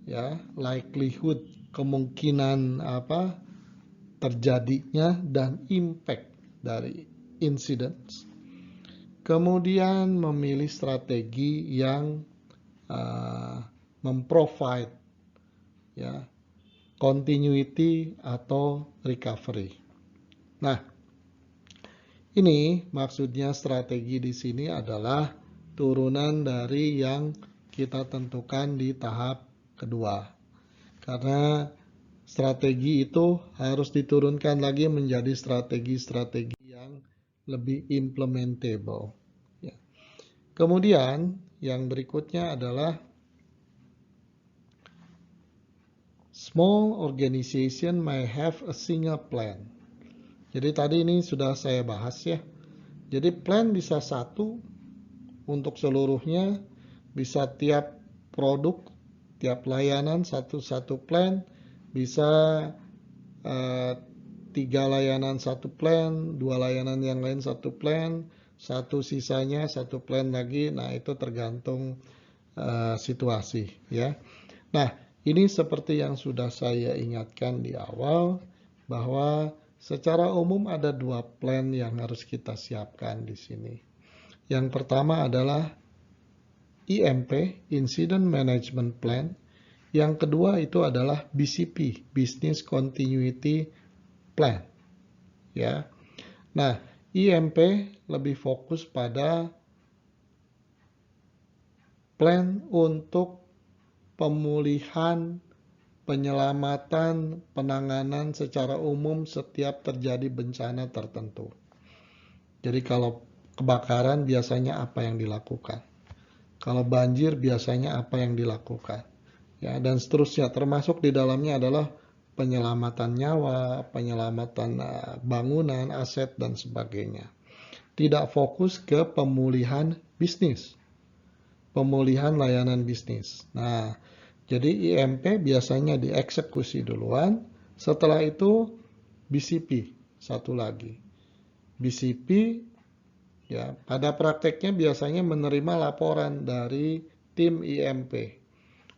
ya likelihood, kemungkinan terjadinya dan impact dari incidents. Kemudian memilih strategi yang memprovide ya continuity atau recovery. Nah, ini maksudnya strategi di sini adalah turunan dari yang kita tentukan di tahap kedua. Karena strategi itu harus diturunkan lagi menjadi strategi-strategi yang lebih implementable. Ya. Kemudian yang berikutnya adalah small organization may have a single plan. Jadi tadi ini sudah saya bahas ya. Jadi plan bisa satu untuk seluruhnya, bisa tiap produk, tiap layanan satu-satu plan, bisa 3 layanan satu plan, 2 layanan yang lain satu plan, satu sisanya satu plan lagi. Nah, itu tergantung situasi ya. Nah, ini seperti yang sudah saya ingatkan di awal bahwa secara umum ada 2 plan yang harus kita siapkan di sini. Yang pertama adalah IMP, Incident Management Plan. Yang kedua itu adalah BCP, Business Continuity Plan. Ya. Nah, IMP lebih fokus pada plan untuk pemulihan, penyelamatan, penanganan secara umum setiap terjadi bencana tertentu. Jadi kalau kebakaran biasanya apa yang dilakukan? Kalau banjir biasanya apa yang dilakukan? Ya, dan seterusnya, termasuk di dalamnya adalah penyelamatan nyawa, penyelamatan bangunan, aset, dan sebagainya. Tidak fokus ke pemulihan bisnis, pemulihan layanan bisnis. Nah, jadi IMP biasanya dieksekusi duluan, setelah itu BCP, satu lagi. BCP ya, pada prakteknya biasanya menerima laporan dari tim IMP.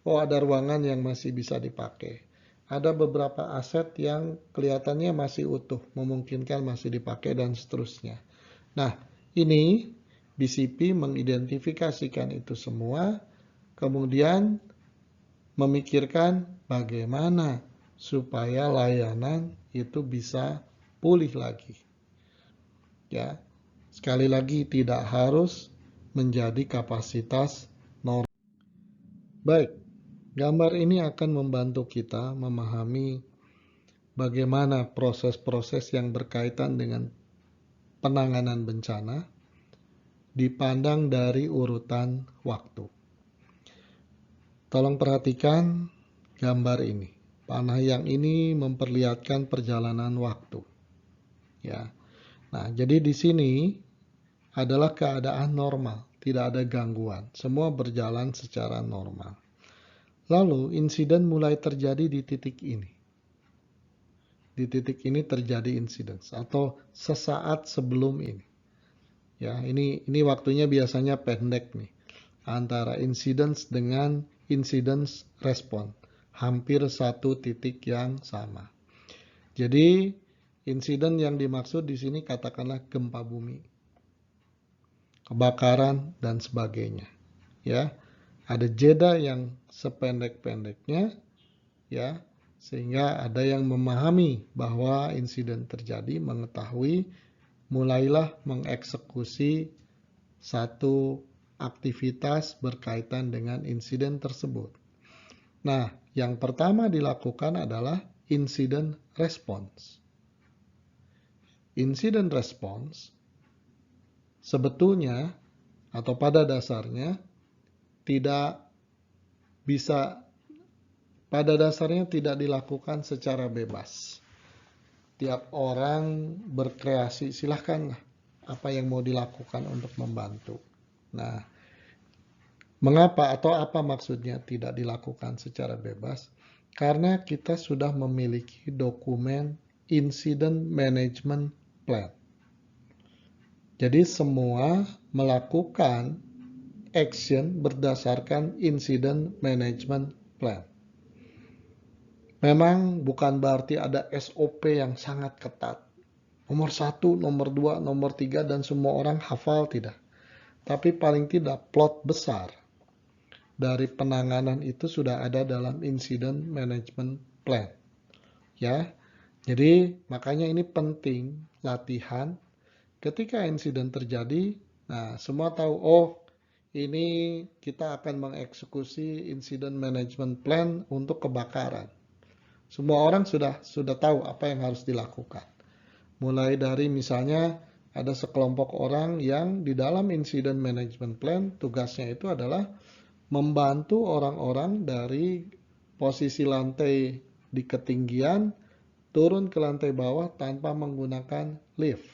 Oh, ada ruangan yang masih bisa dipakai. Ada beberapa aset yang kelihatannya masih utuh, memungkinkan masih dipakai dan seterusnya. Nah, ini BCP mengidentifikasikan itu semua, kemudian memikirkan bagaimana supaya layanan itu bisa pulih lagi. Ya, sekali lagi tidak harus menjadi kapasitas normal. Baik, gambar ini akan membantu kita memahami bagaimana proses-proses yang berkaitan dengan penanganan bencana dipandang dari urutan waktu. Tolong perhatikan gambar ini. Panah yang ini memperlihatkan perjalanan waktu. Ya. Nah, jadi di sini adalah keadaan normal, tidak ada gangguan, semua berjalan secara normal. Lalu insiden mulai terjadi di titik ini. Di titik ini terjadi insiden atau sesaat sebelum ini. Ya, ini waktunya biasanya pendek nih. Antara incidents dengan incidents respon, hampir satu titik yang sama. Jadi insiden yang dimaksud di sini katakanlah gempa bumi, kebakaran dan sebagainya. Ya, ada jeda yang sependek-pendeknya, ya, sehingga ada yang memahami bahwa insiden terjadi, mengetahui, mulailah mengeksekusi satu aktivitas berkaitan dengan insiden tersebut. Nah, yang pertama dilakukan adalah incident response. Incident response sebetulnya atau pada dasarnya tidak dilakukan secara bebas. Tiap orang berkreasi, silahkanlah apa yang mau dilakukan untuk membantu. Nah, mengapa atau apa maksudnya tidak dilakukan secara bebas? Karena kita sudah memiliki dokumen Incident Management Plan. Jadi semua melakukan action berdasarkan Incident Management Plan. Memang bukan berarti ada SOP yang sangat ketat. Nomor 1, nomor 2, nomor 3 dan semua orang hafal, tidak. Tapi paling tidak plot besar dari penanganan itu sudah ada dalam Incident Management Plan. Ya. Jadi makanya ini penting latihan. Ketika insiden terjadi, nah semua tahu, oh ini kita akan mengeksekusi Incident Management Plan untuk kebakaran. Semua orang sudah tahu apa yang harus dilakukan. Mulai dari misalnya ada sekelompok orang yang di dalam Incident Management Plan tugasnya itu adalah membantu orang-orang dari posisi lantai di ketinggian turun ke lantai bawah tanpa menggunakan lift.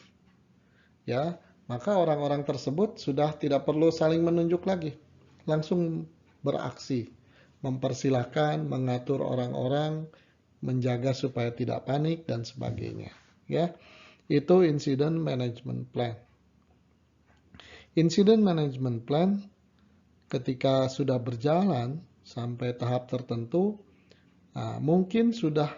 Ya, maka orang-orang tersebut sudah tidak perlu saling menunjuk lagi. Langsung beraksi, mempersilahkan, mengatur orang-orang menjaga supaya tidak panik dan sebagainya. Ya, itu incident management plan. Incident management plan ketika sudah berjalan sampai tahap tertentu, mungkin sudah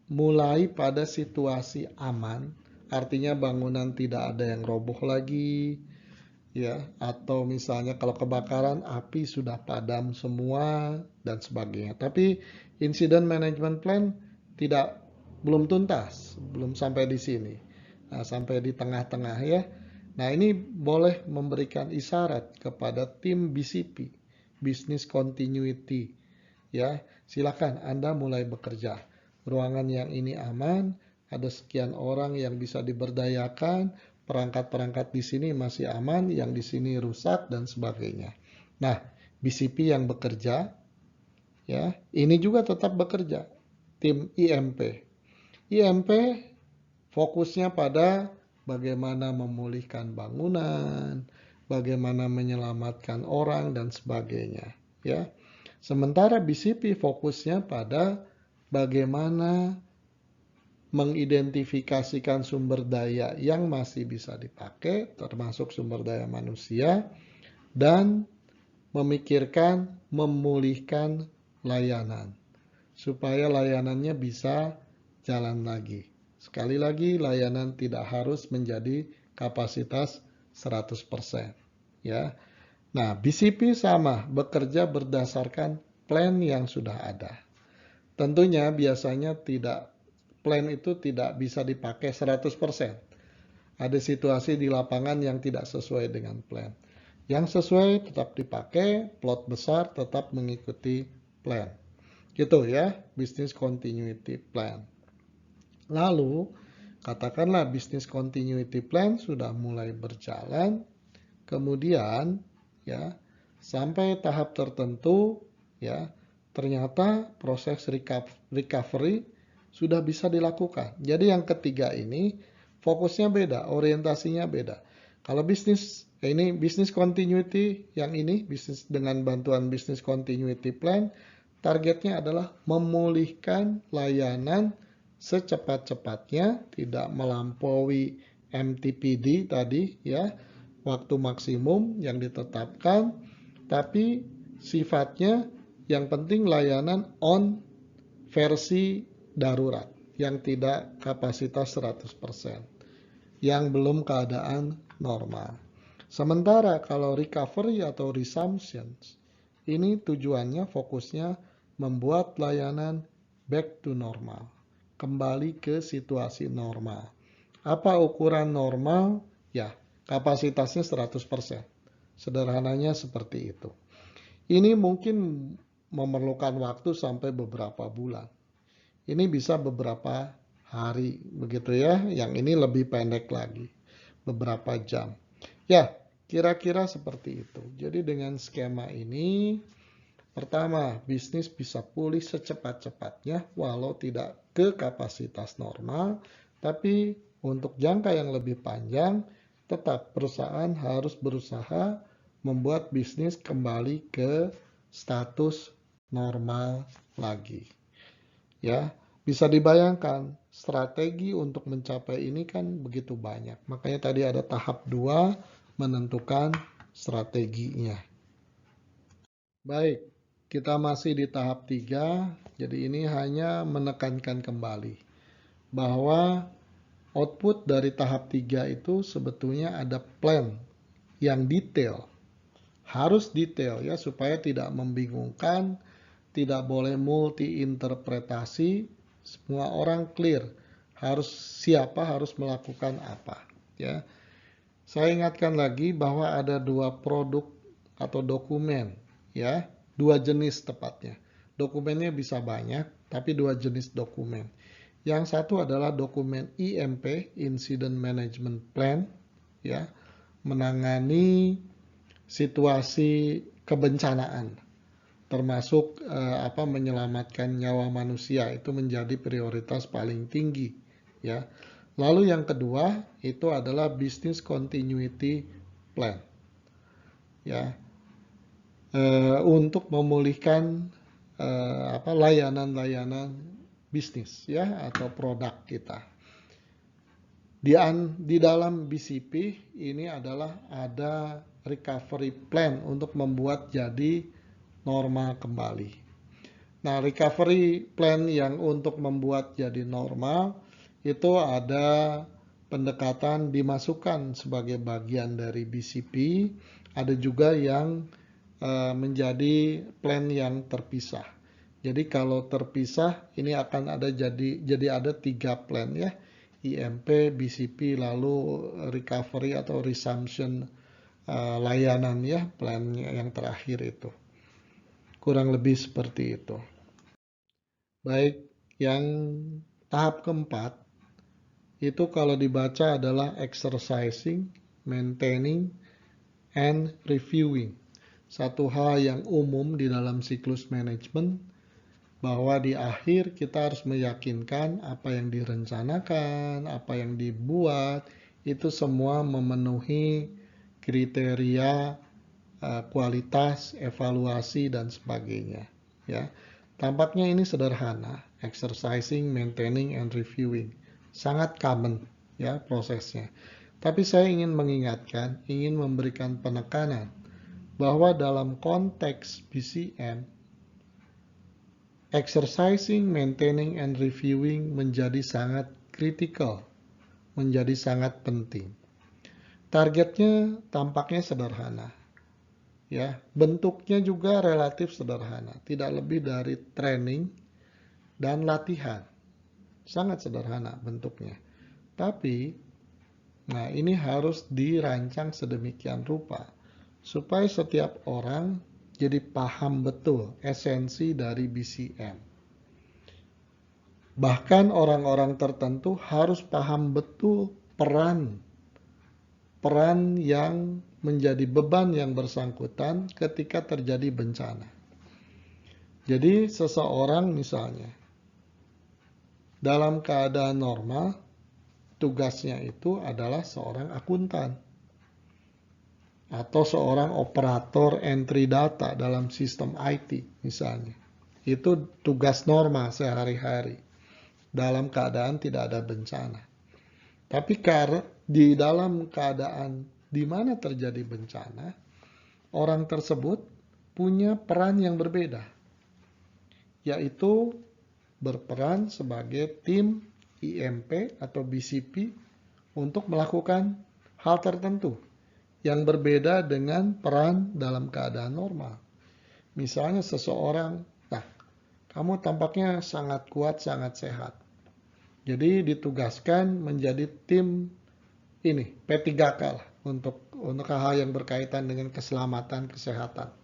mulai pada situasi aman, artinya bangunan tidak ada yang roboh lagi, ya, atau misalnya kalau kebakaran api sudah padam semua dan sebagainya. Tapi incident management plan belum tuntas, belum sampai di sini. Nah, sampai di tengah-tengah ya. Nah, ini boleh memberikan isyarat kepada tim BCP, Business Continuity. Ya, silakan Anda mulai bekerja. Ruangan yang ini aman, ada sekian orang yang bisa diberdayakan, perangkat-perangkat di sini masih aman, yang di sini rusak dan sebagainya. Nah, BCP yang bekerja, ya, ini juga tetap bekerja. Tim IMP. IMP fokusnya pada bagaimana memulihkan bangunan, bagaimana menyelamatkan orang dan sebagainya, ya. Sementara BCP fokusnya pada bagaimana mengidentifikasikan sumber daya yang masih bisa dipakai, termasuk sumber daya manusia, dan memikirkan memulihkan layanan, supaya layanannya bisa jalan lagi. Sekali lagi, layanan tidak harus menjadi kapasitas 100%. Ya. Nah, BCP sama, bekerja berdasarkan plan yang sudah ada. Tentunya biasanya plan itu tidak bisa dipakai 100%. Ada situasi di lapangan yang tidak sesuai dengan plan. Yang sesuai tetap dipakai, plot besar tetap mengikuti plan. Gitu ya, business continuity plan. Lalu, katakanlah business continuity plan sudah mulai berjalan, kemudian ya sampai tahap tertentu ya ternyata proses recovery sudah bisa dilakukan. Jadi yang ketiga ini fokusnya beda, orientasinya beda. Kalau ini business continuity, yang ini bisnis dengan bantuan business continuity plan, targetnya adalah memulihkan layanan secepat-cepatnya, tidak melampaui MTPD tadi ya, waktu maksimum yang ditetapkan, tapi sifatnya yang penting layanan on versi darurat yang tidak kapasitas 100%, yang belum keadaan normal. Sementara kalau recovery atau resumption, ini tujuannya fokusnya membuat layanan back to normal, kembali ke situasi normal. Apa ukuran normal? Ya, kapasitasnya 100%. Sederhananya seperti itu. Ini mungkin memerlukan waktu sampai beberapa bulan. Ini bisa beberapa hari, begitu ya. Yang ini lebih pendek lagi, beberapa jam. Ya, kira-kira seperti itu. Jadi dengan skema ini, pertama, bisnis bisa pulih secepat-cepatnya walau tidak ke kapasitas normal, tapi untuk jangka yang lebih panjang, tetap perusahaan harus berusaha membuat bisnis kembali ke status normal lagi. Ya, bisa dibayangkan strategi untuk mencapai ini kan begitu banyak. Makanya tadi ada tahap 2, menentukan strateginya. Baik, kita masih di tahap 3. Jadi ini hanya menekankan kembali bahwa output dari tahap 3 itu sebetulnya ada plan yang detail. Harus detail ya, supaya tidak membingungkan, tidak boleh multi-interpretasi, semua orang clear. Siapa harus melakukan apa. Ya. Saya ingatkan lagi bahwa ada 2 produk atau dokumen, ya, 2 jenis tepatnya. Dokumennya bisa banyak, tapi 2 jenis dokumen. Yang satu adalah dokumen IMP, Incident Management Plan, ya, menangani situasi kebencanaan, termasuk menyelamatkan nyawa manusia, itu menjadi prioritas paling tinggi, ya. Lalu yang kedua itu adalah business continuity plan, ya, untuk memulihkan layanan-layanan bisnis ya atau produk kita. Di dalam BCP ini adalah ada recovery plan untuk membuat jadi normal kembali. Nah, recovery plan yang untuk membuat jadi normal itu ada pendekatan dimasukkan sebagai bagian dari BCP, ada juga yang menjadi plan yang terpisah. Jadi kalau terpisah ini akan ada jadi ada 3 plan ya. IMP, BCP, lalu recovery atau resumption layanan ya, plan yang terakhir itu. Kurang lebih seperti itu. Baik, yang tahap keempat itu kalau dibaca adalah exercising, maintaining, and reviewing. Satu hal yang umum di dalam siklus manajemen bahwa di akhir kita harus meyakinkan apa yang direncanakan, apa yang dibuat, itu semua memenuhi kriteria kualitas, evaluasi, dan sebagainya. Ya, tampaknya ini sederhana, exercising, maintaining, and reviewing. Sangat common ya prosesnya. Tapi saya ingin mengingatkan, ingin memberikan penekanan bahwa dalam konteks BCM, exercising, maintaining, and reviewing menjadi sangat kritikal, menjadi sangat penting. Targetnya tampaknya sederhana. Ya, bentuknya juga relatif sederhana, tidak lebih dari training dan latihan. Sangat sederhana bentuknya. Tapi, nah ini harus dirancang sedemikian rupa supaya setiap orang jadi paham betul esensi dari BCM. Bahkan orang-orang tertentu harus paham betul peran yang menjadi beban yang bersangkutan ketika terjadi bencana. Jadi seseorang misalnya dalam keadaan normal, tugasnya itu adalah seorang akuntan atau seorang operator entry data dalam sistem IT misalnya. Itu tugas normal sehari-hari dalam keadaan tidak ada bencana. Tapi karena di dalam keadaan di mana terjadi bencana, orang tersebut punya peran yang berbeda, yaitu berperan sebagai tim IMP atau BCP untuk melakukan hal tertentu yang berbeda dengan peran dalam keadaan normal. Misalnya seseorang, nah, kamu tampaknya sangat kuat, sangat sehat. Jadi ditugaskan menjadi tim ini P3K lah untuk hal yang berkaitan dengan keselamatan kesehatan.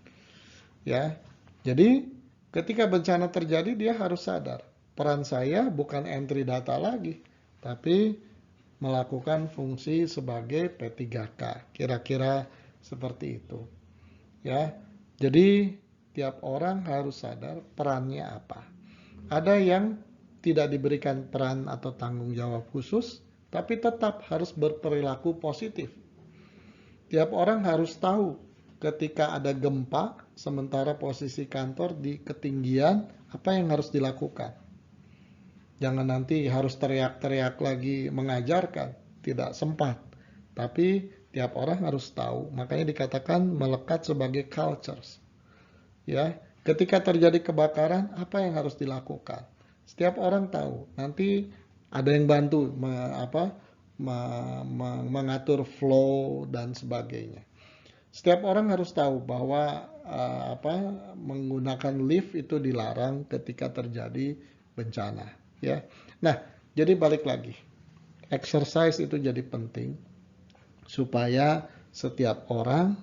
Ya. Jadi ketika bencana terjadi dia harus sadar, peran saya bukan entry data lagi, tapi melakukan fungsi sebagai P3K. Kira-kira seperti itu. Ya. Jadi tiap orang harus sadar perannya apa. Ada yang tidak diberikan peran atau tanggung jawab khusus, tapi tetap harus berperilaku positif. Tiap orang harus tahu ketika ada gempa, sementara posisi kantor di ketinggian, apa yang harus dilakukan. Jangan nanti harus teriak-teriak lagi mengajarkan, tidak sempat. Tapi tiap orang harus tahu, makanya dikatakan melekat sebagai cultures. Ya, ketika terjadi kebakaran, apa yang harus dilakukan? Setiap orang tahu. Nanti ada yang bantu mengatur flow dan sebagainya. Setiap orang harus tahu bahwa menggunakan lift itu dilarang ketika terjadi bencana. Ya. Nah, jadi balik lagi. Exercise itu jadi penting supaya setiap orang,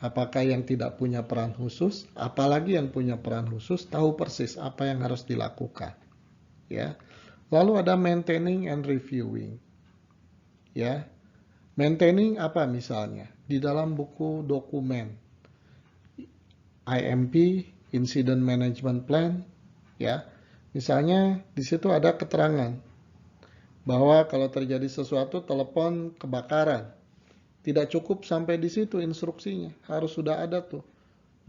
apakah yang tidak punya peran khusus, apalagi yang punya peran khusus, tahu persis apa yang harus dilakukan. Ya. Lalu ada maintaining and reviewing. Ya. Maintaining apa misalnya? Di dalam buku dokumen IMP, Incident Management Plan, ya. Misalnya di situ ada keterangan bahwa kalau terjadi sesuatu telepon kebakaran. Tidak cukup sampai di situ instruksinya, harus sudah ada tuh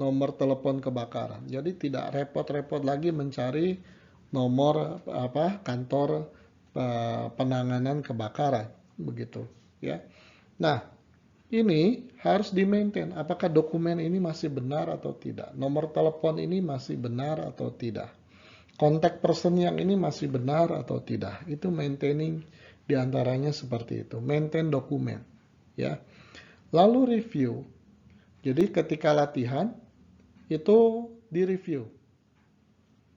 nomor telepon kebakaran. Jadi tidak repot-repot lagi mencari nomor kantor penanganan kebakaran, begitu ya. Nah, ini harus di-maintain. Apakah dokumen ini masih benar atau tidak? Nomor telepon ini masih benar atau tidak? Kontak person yang ini masih benar atau tidak? Itu maintaining diantaranya seperti itu. Maintain dokumen, ya. Lalu review. Jadi ketika latihan itu di-review.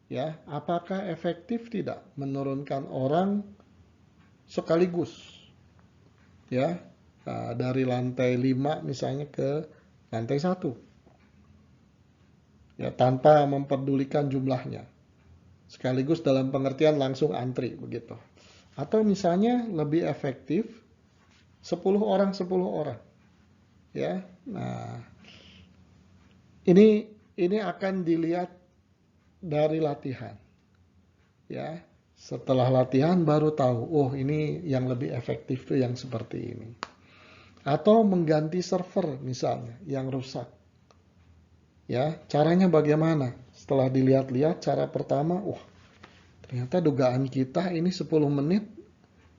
Ya, apakah efektif tidak menurunkan orang sekaligus? Ya, dari lantai 5 misalnya ke lantai 1. Ya, tanpa memperdulikan jumlahnya. Sekaligus dalam pengertian langsung antri begitu. Atau misalnya lebih efektif 10 orang 10 orang. Ya. Nah, ini akan dilihat dari latihan. Ya. Setelah latihan baru tahu, oh ini yang lebih efektif tuh yang seperti ini. Atau mengganti server misalnya yang rusak. Ya, caranya bagaimana? Setelah dilihat-lihat cara pertama, wah ternyata dugaan kita ini 10 menit,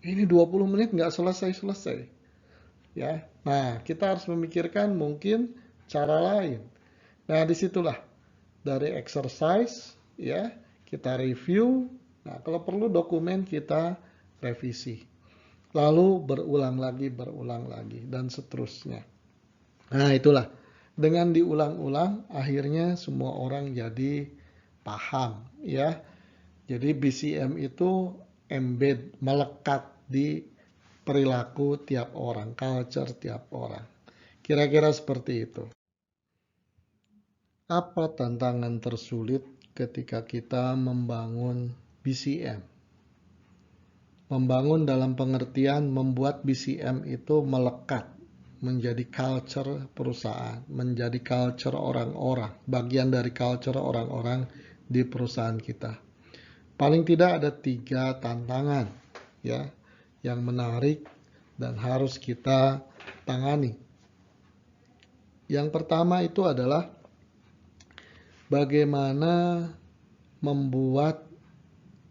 ini 20 menit nggak selesai-selesai. Ya, nah kita harus memikirkan mungkin cara lain. Nah disitulah dari exercise ya kita review. Nah kalau perlu dokumen kita revisi. Lalu berulang lagi dan seterusnya. Nah itulah dengan diulang-ulang akhirnya semua orang jadi paham ya. Jadi BCM itu embed, melekat di perilaku tiap orang, culture tiap orang. Kira-kira seperti itu. Apa tantangan tersulit ketika kita membangun BCM? Membangun dalam pengertian membuat BCM itu melekat menjadi culture perusahaan, menjadi culture orang-orang, bagian dari culture orang-orang di perusahaan kita. Paling tidak ada 3 tantangan ya yang menarik dan harus kita tangani. Yang pertama itu adalah bagaimana membuat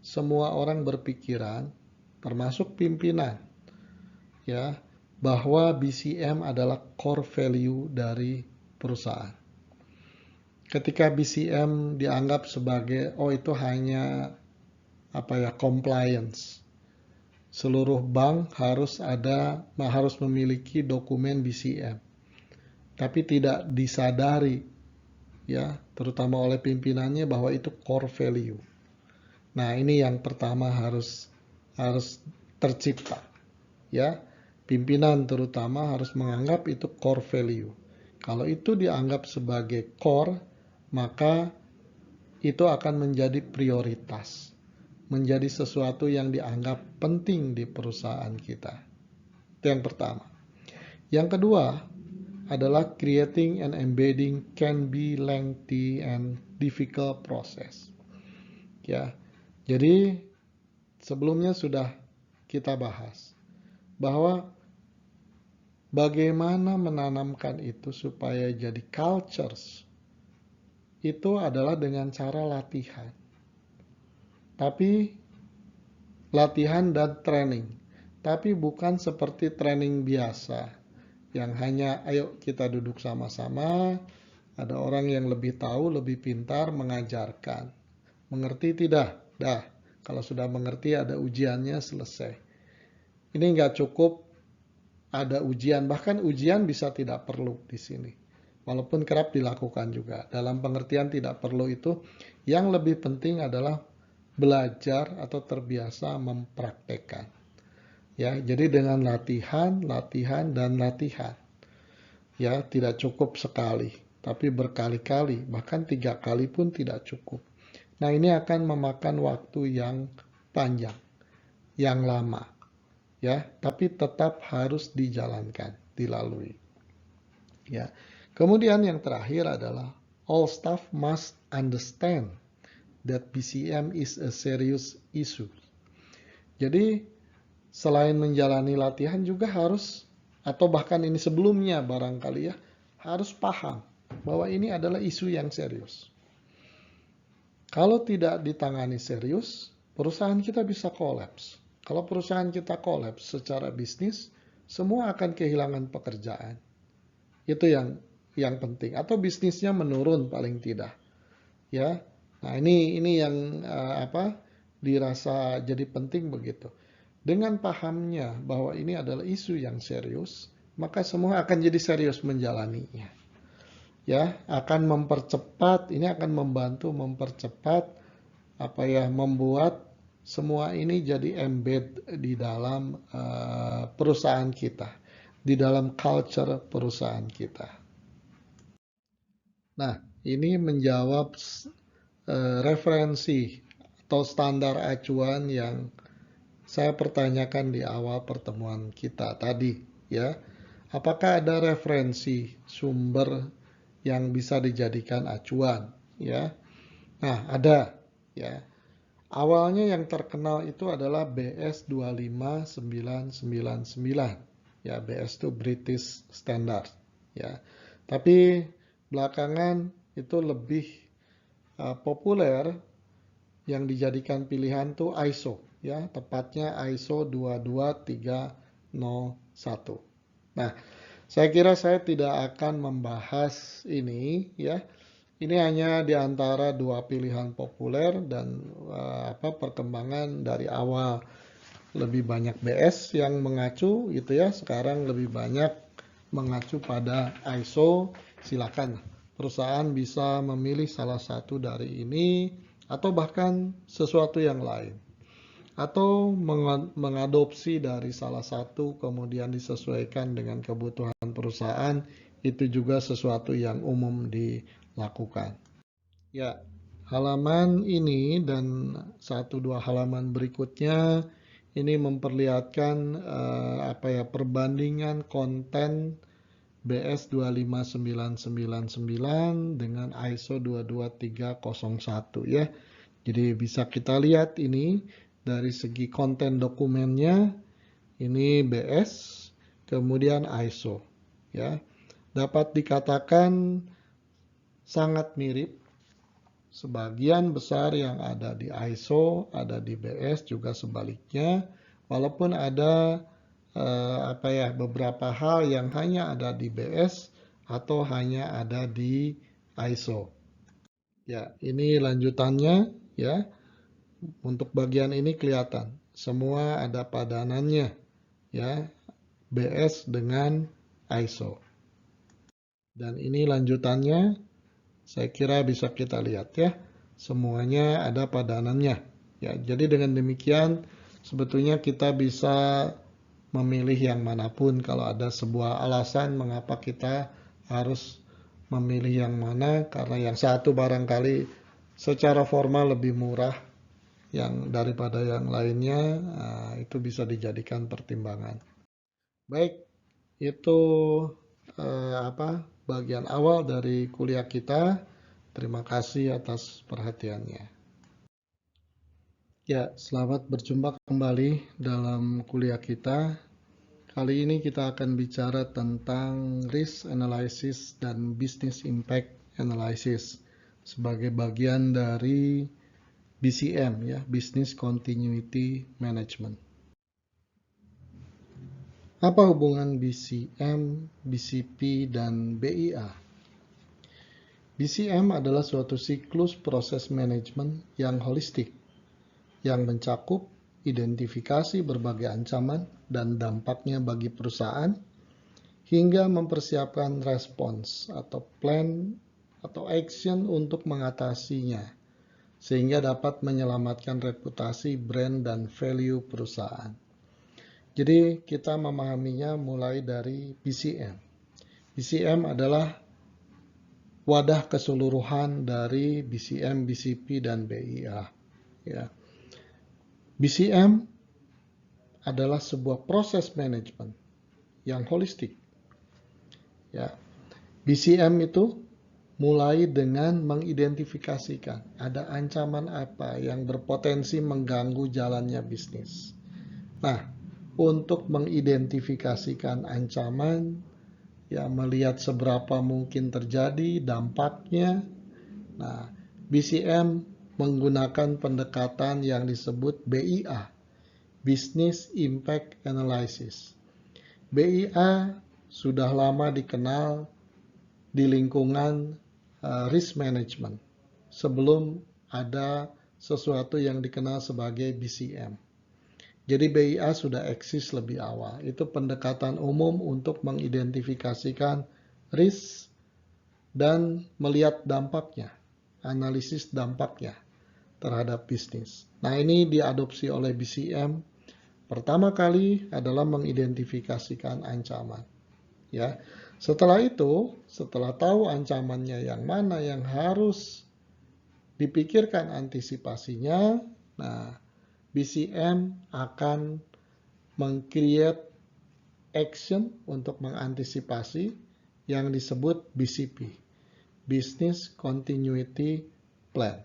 semua orang berpikiran, termasuk pimpinan, ya, bahwa BCM adalah core value dari perusahaan. Ketika BCM dianggap sebagai itu hanya compliance. Seluruh bank harus memiliki dokumen BCM. Tapi tidak disadari ya, terutama oleh pimpinannya bahwa itu core value. Nah, ini yang pertama harus tercipta. Ya, pimpinan terutama harus menganggap itu core value. Kalau itu dianggap sebagai core, maka itu akan menjadi prioritas. Menjadi sesuatu yang dianggap penting di perusahaan kita. Itu yang pertama. Yang kedua adalah creating and embedding can be lengthy and difficult process. Ya. Jadi sebelumnya sudah kita bahas bahwa bagaimana menanamkan itu supaya jadi cultures itu adalah dengan cara latihan. Tapi latihan dan training. Tapi bukan seperti training biasa. Yang hanya ayo kita duduk sama-sama. Ada orang yang lebih tahu, lebih pintar mengajarkan. Mengerti tidak? Dah. Kalau sudah mengerti ada ujiannya selesai. Ini nggak cukup ada ujian. Bahkan ujian bisa tidak perlu di sini. Walaupun kerap dilakukan juga. Dalam pengertian tidak perlu itu. Yang lebih penting adalah belajar atau terbiasa mempraktekkan. Ya, jadi dengan latihan, dan latihan. Ya, tidak cukup sekali, tapi berkali-kali, bahkan 3 kali pun tidak cukup. Nah, ini akan memakan waktu yang panjang, yang lama. Ya, tapi tetap harus dijalankan, dilalui. Ya. Kemudian yang terakhir adalah all staff must understand that BCM is a serious issue. Jadi selain menjalani latihan juga harus, atau bahkan ini sebelumnya barangkali ya, harus paham bahwa ini adalah isu yang serius. Kalau tidak ditangani serius, perusahaan kita bisa kolaps. Kalau perusahaan kita kolaps secara bisnis, semua akan kehilangan pekerjaan. Itu yang penting. Atau bisnisnya menurun paling tidak. Ya. Nah, ini yang dirasa jadi penting begitu. Dengan pahamnya bahwa ini adalah isu yang serius, maka semua akan jadi serius menjalaninya. Ya, akan mempercepat, ini akan membantu mempercepat membuat semua ini jadi embed di dalam perusahaan kita, di dalam culture perusahaan kita. Nah, ini menjawab referensi atau standar acuan yang saya pertanyakan di awal pertemuan kita tadi, ya. Apakah ada referensi sumber yang bisa dijadikan acuan, ya? Nah, ada, ya. Awalnya yang terkenal itu adalah BS 25999, ya. BS itu British Standard, ya. Tapi belakangan itu lebih populer yang dijadikan pilihan tuh ISO, ya, tepatnya ISO 22301. Nah, saya kira saya tidak akan membahas ini, ya. Ini hanya di antara dua pilihan populer dan perkembangan dari awal lebih banyak BS yang mengacu gitu ya. Sekarang lebih banyak mengacu pada ISO. Silakan perusahaan bisa memilih salah satu dari ini atau bahkan sesuatu yang lain. Atau mengadopsi dari salah satu kemudian disesuaikan dengan kebutuhan perusahaan, itu juga sesuatu yang umum dilakukan. Ya, halaman ini dan 1-2 halaman berikutnya ini memperlihatkan perbandingan konten BS 25999 dengan ISO 22301, ya. Jadi bisa kita lihat ini dari segi konten dokumennya, ini BS, kemudian ISO, ya. Dapat dikatakan sangat mirip. Sebagian besar yang ada di ISO, ada di BS juga sebaliknya. Walaupun ada beberapa hal yang hanya ada di BS atau hanya ada di ISO. Ya, ini lanjutannya, ya. Untuk bagian ini kelihatan, semua ada padanannya, ya, BS dengan ISO. Dan ini lanjutannya, saya kira bisa kita lihat ya, semuanya ada padanannya. Ya, jadi dengan demikian sebetulnya kita bisa memilih yang manapun kalau ada sebuah alasan mengapa kita harus memilih yang mana, karena yang satu barangkali secara formal lebih murah yang daripada yang lainnya, itu bisa dijadikan pertimbangan. Baik, itu bagian awal dari kuliah kita. Terima kasih atas perhatiannya. Ya, selamat berjumpa kembali dalam kuliah kita. Kali ini kita akan bicara tentang risk analysis dan business impact analysis sebagai bagian dari BCM, ya, Business Continuity Management. Apa hubungan BCM, BCP, dan BIA? BCM adalah suatu siklus proses manajemen yang holistik, yang mencakup identifikasi berbagai ancaman dan dampaknya bagi perusahaan, hingga mempersiapkan respons atau plan atau action untuk mengatasinya, sehingga dapat menyelamatkan reputasi, brand, dan value perusahaan. Jadi kita memahaminya mulai dari BCM. BCM adalah wadah keseluruhan dari BCM, BCP, dan BIA. Ya. BCM adalah sebuah proses manajemen yang holistik. Ya. BCM itu mulai dengan mengidentifikasikan ada ancaman apa yang berpotensi mengganggu jalannya bisnis. Nah, untuk mengidentifikasikan ancaman, ya melihat seberapa mungkin terjadi dampaknya. Nah, BCM menggunakan pendekatan yang disebut BIA, Business Impact Analysis. BIA sudah lama dikenal di lingkungan risk management sebelum ada sesuatu yang dikenal sebagai BCM. Jadi BIA sudah eksis lebih awal. Itu pendekatan umum untuk mengidentifikasikan risk dan melihat dampaknya, analisis dampaknya terhadap bisnis. Nah, ini diadopsi oleh BCM. Pertama kali adalah mengidentifikasikan ancaman. Ya, setelah itu, setelah tahu ancamannya yang mana yang harus dipikirkan antisipasinya, nah BCM akan meng-create action untuk mengantisipasi yang disebut BCP, Business Continuity Plan.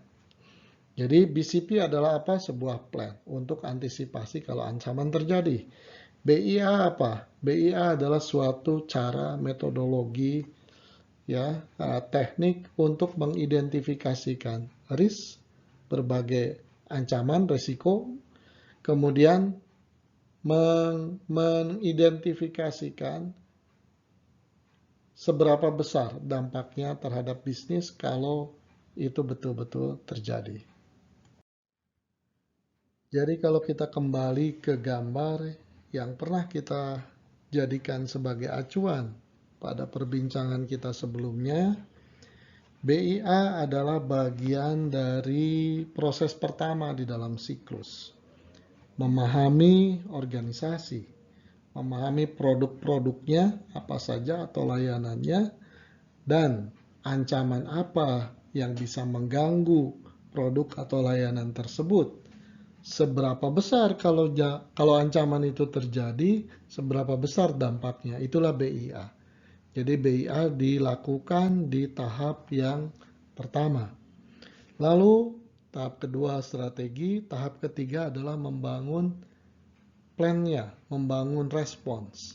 Jadi BCP adalah apa? Sebuah plan untuk antisipasi kalau ancaman terjadi. BIA apa? BIA adalah suatu cara metodologi ya, teknik untuk mengidentifikasikan risk, berbagai ancaman, risiko, kemudian mengidentifikasikan seberapa besar dampaknya terhadap bisnis kalau itu betul-betul terjadi. Jadi kalau kita kembali ke gambar yang pernah kita jadikan sebagai acuan pada perbincangan kita sebelumnya, BIA adalah bagian dari proses pertama di dalam siklus. Memahami organisasi, memahami produk-produknya apa saja atau layanannya, dan ancaman apa yang bisa mengganggu produk atau layanan tersebut. Seberapa besar kalau ancaman itu terjadi, seberapa besar dampaknya, itulah BIA. Jadi BIA dilakukan di tahap yang pertama. Lalu tahap kedua strategi, tahap ketiga adalah membangun plan-nya, membangun respons.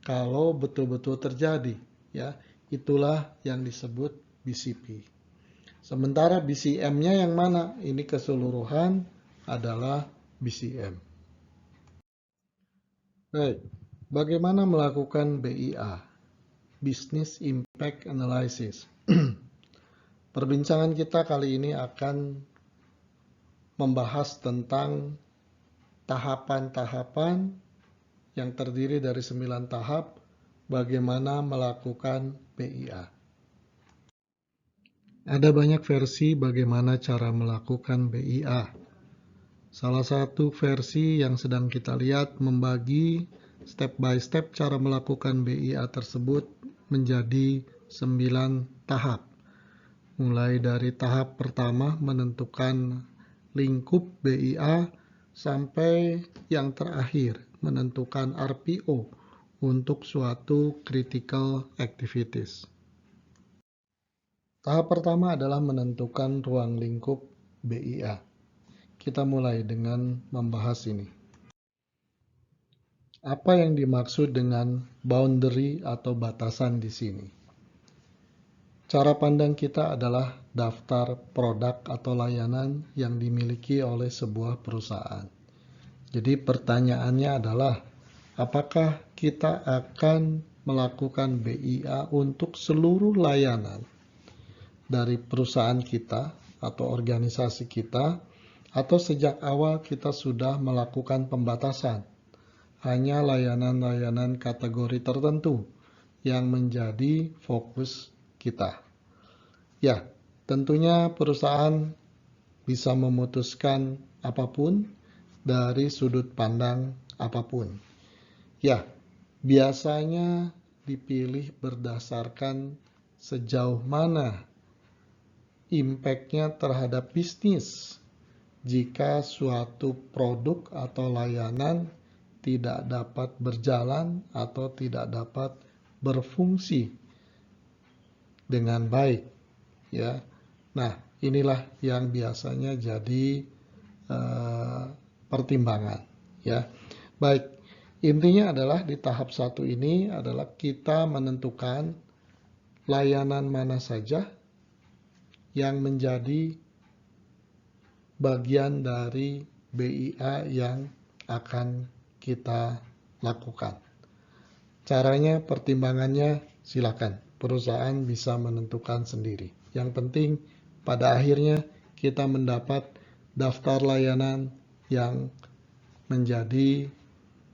Kalau betul-betul terjadi, ya, itulah yang disebut BCP. Sementara BCM-nya yang mana? Ini keseluruhan adalah BCM. Baik, bagaimana melakukan BIA? Business Impact Analysis. Perbincangan kita kali ini akan membahas tentang tahapan-tahapan yang terdiri dari 9 tahap bagaimana melakukan BIA. Ada banyak versi bagaimana cara melakukan BIA. Salah satu versi yang sedang kita lihat membagi step by step cara melakukan BIA tersebut menjadi 9 tahap. Mulai dari tahap pertama menentukan lingkup BIA sampai yang terakhir menentukan RPO untuk suatu critical activities. Tahap pertama adalah menentukan ruang lingkup BIA. Kita mulai dengan membahas ini. Apa yang dimaksud dengan boundary atau batasan di sini? Cara pandang kita adalah daftar produk atau layanan yang dimiliki oleh sebuah perusahaan. Jadi pertanyaannya adalah, apakah kita akan melakukan BIA untuk seluruh layanan dari perusahaan kita atau organisasi kita, atau sejak awal kita sudah melakukan pembatasan, hanya layanan-layanan kategori tertentu yang menjadi fokus kita. Ya, tentunya perusahaan bisa memutuskan apapun dari sudut pandang apapun. Ya, biasanya dipilih berdasarkan sejauh mana impact-nya terhadap bisnis jika suatu produk atau layanan tidak dapat berjalan atau tidak dapat berfungsi dengan baik, ya. Nah, inilah yang biasanya jadi pertimbangan, ya. Baik, Intinya adalah di tahap 1 ini adalah kita menentukan layanan mana saja yang menjadi bagian dari BIA yang akan kita lakukan. Caranya, pertimbangannya silakan. Perusahaan bisa menentukan sendiri. Yang penting pada akhirnya kita mendapat daftar layanan yang menjadi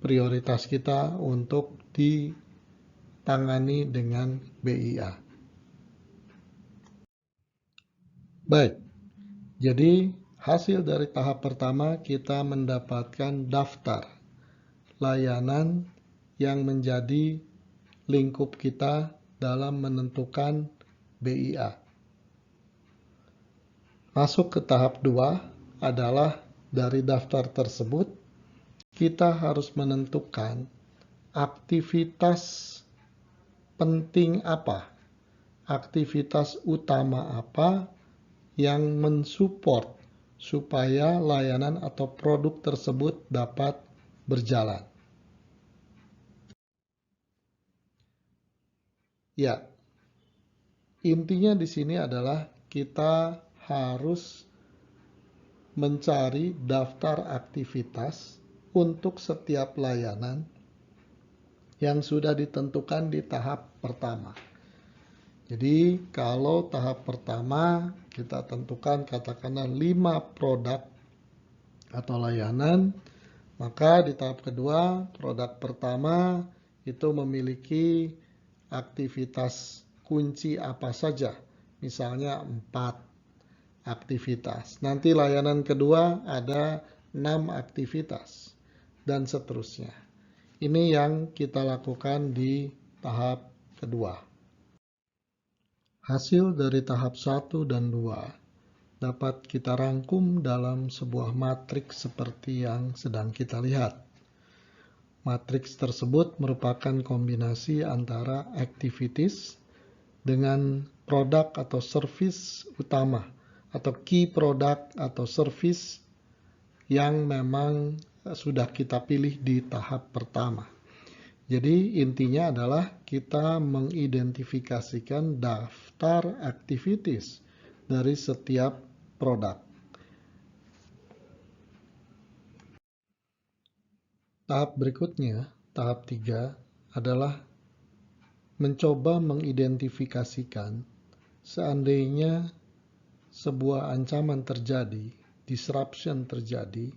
prioritas kita untuk ditangani dengan BIA. Baik, jadi hasil dari tahap pertama kita mendapatkan daftar layanan yang menjadi lingkup kita dalam menentukan BIA. Masuk ke tahap 2 adalah dari daftar tersebut kita harus menentukan aktivitas penting apa, aktivitas utama apa yang mensupport supaya layanan atau produk tersebut dapat berjalan. Ya, intinya di sini adalah kita harus mencari daftar aktivitas untuk setiap layanan yang sudah ditentukan di tahap pertama. Jadi kalau tahap pertama kita tentukan katakanlah 5 produk atau layanan, maka di tahap kedua produk pertama itu memiliki aktivitas kunci apa saja, misalnya 4 aktivitas. Nanti layanan kedua ada 6 aktivitas dan seterusnya. Ini yang kita lakukan di tahap kedua. Hasil dari tahap 1 dan 2 dapat kita rangkum dalam sebuah matriks seperti yang sedang kita lihat. Matriks tersebut merupakan kombinasi antara activities dengan produk atau service utama atau key product atau service yang memang sudah kita pilih di tahap pertama. Jadi intinya adalah kita mengidentifikasikan daftar activities dari setiap produk. Tahap berikutnya, tahap 3, adalah mencoba mengidentifikasikan seandainya sebuah ancaman terjadi, disruption terjadi,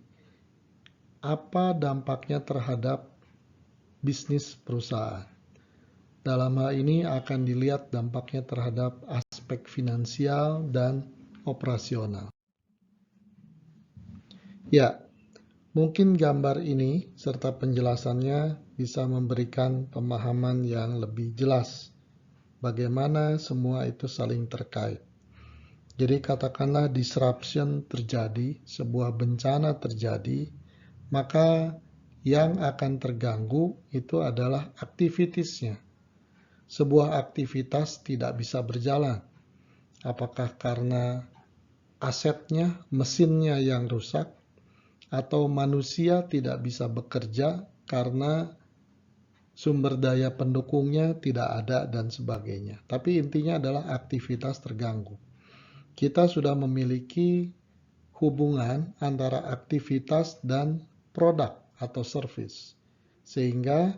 apa dampaknya terhadap bisnis perusahaan. Dalam hal ini akan dilihat dampaknya terhadap aspek finansial dan operasional. Ya, mungkin gambar ini serta penjelasannya bisa memberikan pemahaman yang lebih jelas bagaimana semua itu saling terkait. Jadi katakanlah disruption terjadi, sebuah bencana terjadi, maka yang akan terganggu itu adalah aktivitasnya. Sebuah aktivitas tidak bisa berjalan. Apakah karena asetnya, mesinnya yang rusak, atau manusia tidak bisa bekerja karena sumber daya pendukungnya tidak ada dan sebagainya. Tapi intinya adalah aktivitas terganggu. Kita sudah memiliki hubungan antara aktivitas dan produk atau service. Sehingga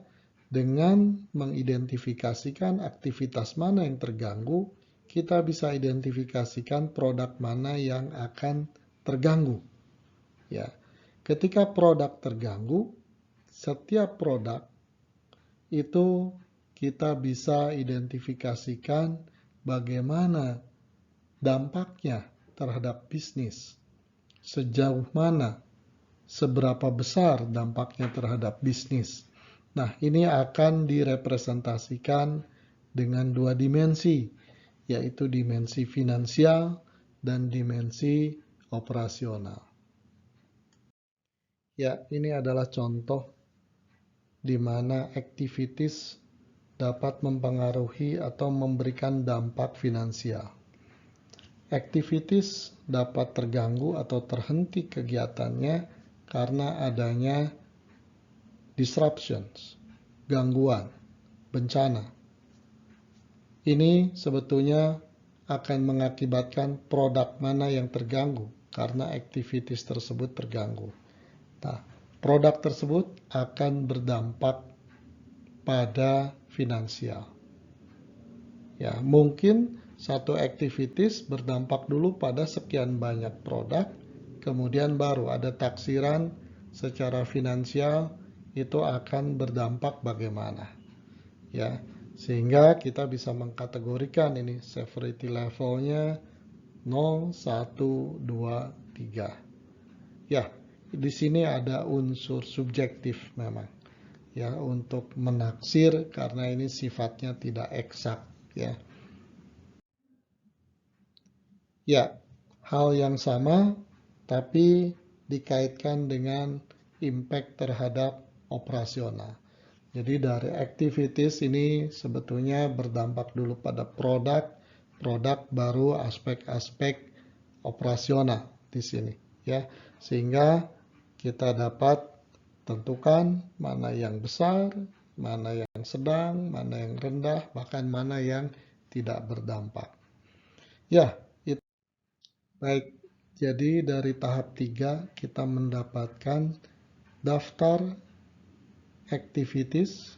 dengan mengidentifikasikan aktivitas mana yang terganggu, kita bisa identifikasikan produk mana yang akan terganggu. Ya. Ketika produk terganggu, setiap produk itu kita bisa identifikasikan bagaimana dampaknya terhadap bisnis. Sejauh mana, seberapa besar dampaknya terhadap bisnis. Nah, ini akan direpresentasikan dengan 2 dimensi, yaitu dimensi finansial dan dimensi operasional. Ya, ini adalah contoh di mana activities dapat mempengaruhi atau memberikan dampak finansial. Activities dapat terganggu atau terhenti kegiatannya karena adanya disruptions, gangguan, bencana. Ini sebetulnya akan mengakibatkan produk mana yang terganggu karena activities tersebut terganggu. Nah, produk tersebut akan berdampak pada finansial. Ya, mungkin satu activities berdampak dulu pada sekian banyak produk, kemudian baru ada taksiran secara finansial itu akan berdampak bagaimana. Ya, sehingga kita bisa mengkategorikan ini severity levelnya 0, 1, 2, 3. Ya, di sini ada unsur subjektif memang. Ya, untuk menaksir karena ini sifatnya tidak eksak, ya. Ya, hal yang sama tapi dikaitkan dengan impact terhadap operasional. Jadi dari activities ini sebetulnya berdampak dulu pada produk baru aspek-aspek operasional di sini, ya. Sehingga kita dapat tentukan mana yang besar, mana yang sedang, mana yang rendah, bahkan mana yang tidak berdampak. Ya, itu baik. Jadi dari tahap 3 kita mendapatkan daftar activities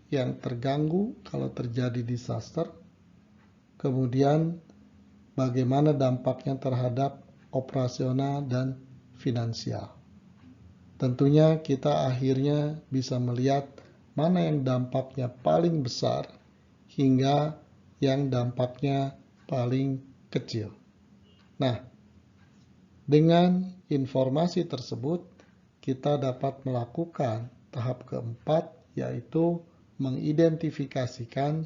yang terganggu kalau terjadi disaster, kemudian bagaimana dampaknya terhadap operasional dan finansial. Tentunya kita akhirnya bisa melihat mana yang dampaknya paling besar hingga yang dampaknya paling kecil. Nah, dengan informasi tersebut kita dapat melakukan tahap keempat, yaitu mengidentifikasikan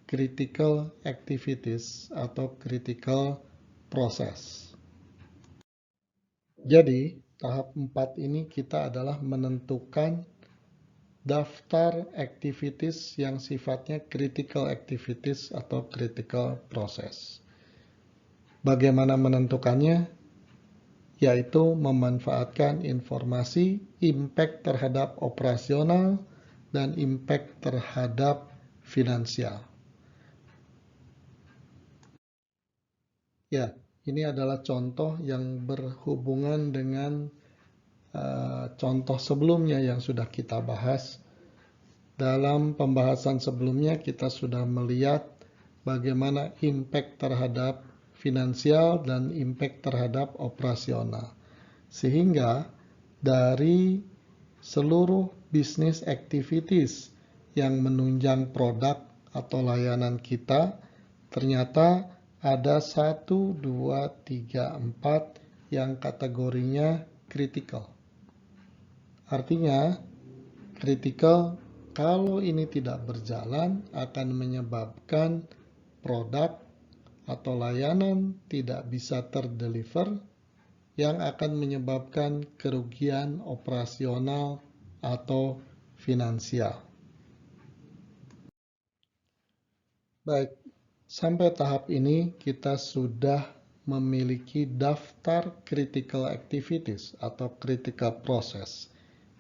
critical activities atau critical process. Jadi, tahap 4 ini kita adalah menentukan daftar activities yang sifatnya critical activities atau critical process. Bagaimana menentukannya? Yaitu memanfaatkan informasi impact terhadap operasional dan impact terhadap finansial. Ya, ini adalah contoh yang berhubungan dengan contoh sebelumnya yang sudah kita bahas. Dalam pembahasan sebelumnya kita sudah melihat bagaimana impact terhadap finansial dan impact terhadap operasional. Sehingga dari seluruh business activities yang menunjang produk atau layanan kita, ternyata ada 1, 2, 3, 4 yang kategorinya critical. Artinya, critical kalau ini tidak berjalan akan menyebabkan produk atau layanan tidak bisa terdeliver yang akan menyebabkan kerugian operasional atau finansial. Baik, sampai tahap ini kita sudah memiliki daftar critical activities atau critical process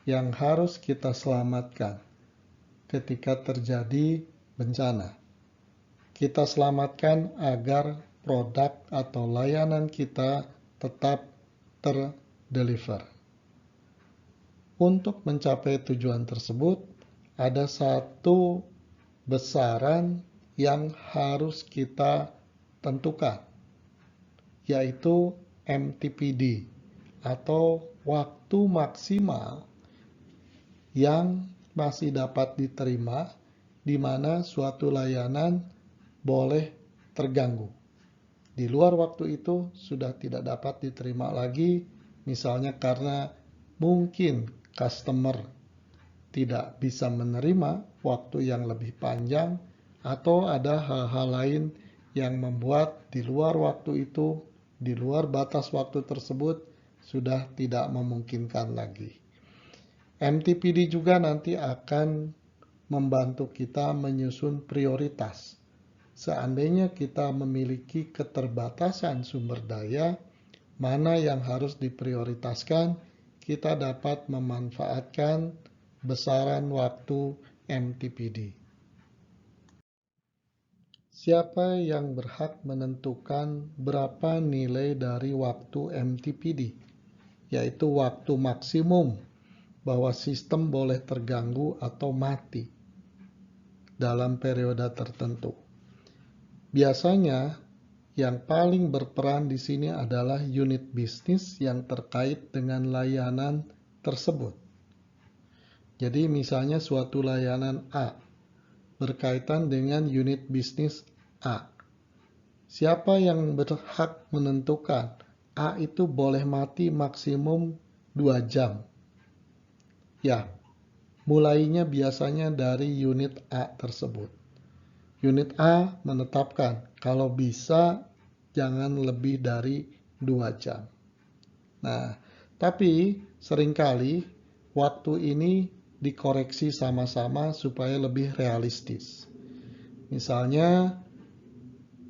yang harus kita selamatkan ketika terjadi bencana. Kita selamatkan agar produk atau layanan kita tetap terdeliver. Untuk mencapai tujuan tersebut, ada satu besaran yang harus kita tentukan, yaitu MTPD atau waktu maksimal yang masih dapat diterima di mana suatu layanan boleh terganggu. Di luar waktu itu sudah tidak dapat diterima lagi, misalnya karena mungkin customer tidak bisa menerima waktu yang lebih panjang atau ada hal-hal lain yang membuat di luar waktu itu, di luar batas waktu tersebut sudah tidak memungkinkan lagi. MTPD juga nanti akan membantu kita menyusun prioritas. Seandainya kita memiliki keterbatasan sumber daya, mana yang harus diprioritaskan, kita dapat memanfaatkan besaran waktu MTPD. Siapa yang berhak menentukan berapa nilai dari waktu MTPD, yaitu waktu maksimum bahwa sistem boleh terganggu atau mati dalam periode tertentu. Biasanya yang paling berperan di sini adalah unit bisnis yang terkait dengan layanan tersebut. Jadi misalnya suatu layanan A berkaitan dengan unit bisnis A. Siapa yang berhak menentukan A itu boleh mati maksimum 2 jam? Ya, mulainya biasanya dari unit A tersebut. Unit A menetapkan kalau bisa jangan lebih dari 2 jam. Nah, tapi seringkali waktu ini dikoreksi sama-sama supaya lebih realistis. Misalnya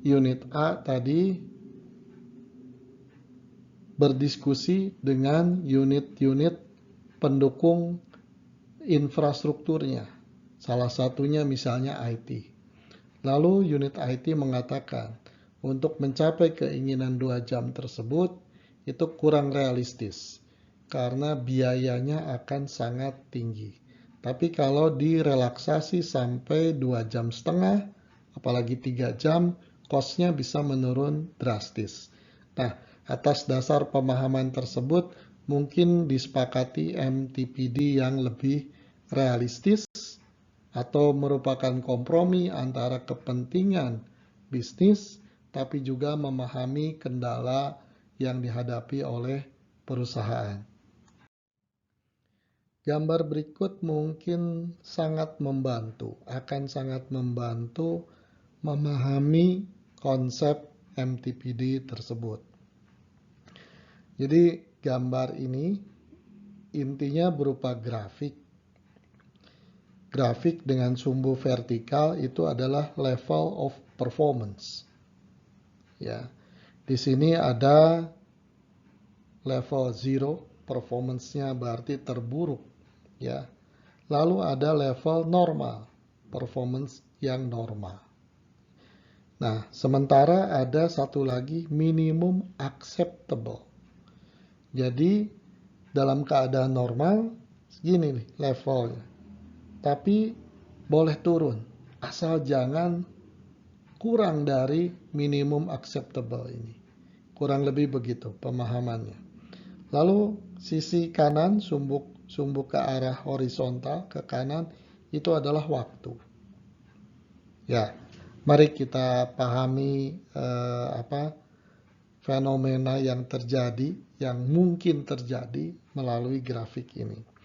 unit A tadi berdiskusi dengan unit-unit pendukung infrastrukturnya. Salah satunya misalnya IT. Lalu unit IT mengatakan, untuk mencapai keinginan 2 jam tersebut, itu kurang realistis, karena biayanya akan sangat tinggi. Tapi kalau direlaksasi sampai 2 jam setengah, apalagi 3 jam, cost-nya bisa menurun drastis. Nah, atas dasar pemahaman tersebut, mungkin disepakati MTPD yang lebih realistis, atau merupakan kompromi antara kepentingan bisnis tapi juga memahami kendala yang dihadapi oleh perusahaan. Gambar berikut mungkin akan sangat membantu memahami konsep MTPD tersebut. Jadi gambar ini intinya berupa grafik. Grafik dengan sumbu vertikal itu adalah level of performance. Ya, di sini ada level 0, performance-nya berarti terburuk. Ya, lalu ada level normal, performance yang normal. Nah, sementara ada satu lagi minimum acceptable. Jadi dalam keadaan normal segini nih levelnya. Tapi boleh turun, asal jangan kurang dari minimum acceptable ini. Kurang lebih begitu pemahamannya. Lalu sisi kanan, sumbu ke arah horizontal, ke kanan, itu adalah waktu. Ya, mari kita pahami fenomena yang terjadi, yang mungkin terjadi melalui grafik ini.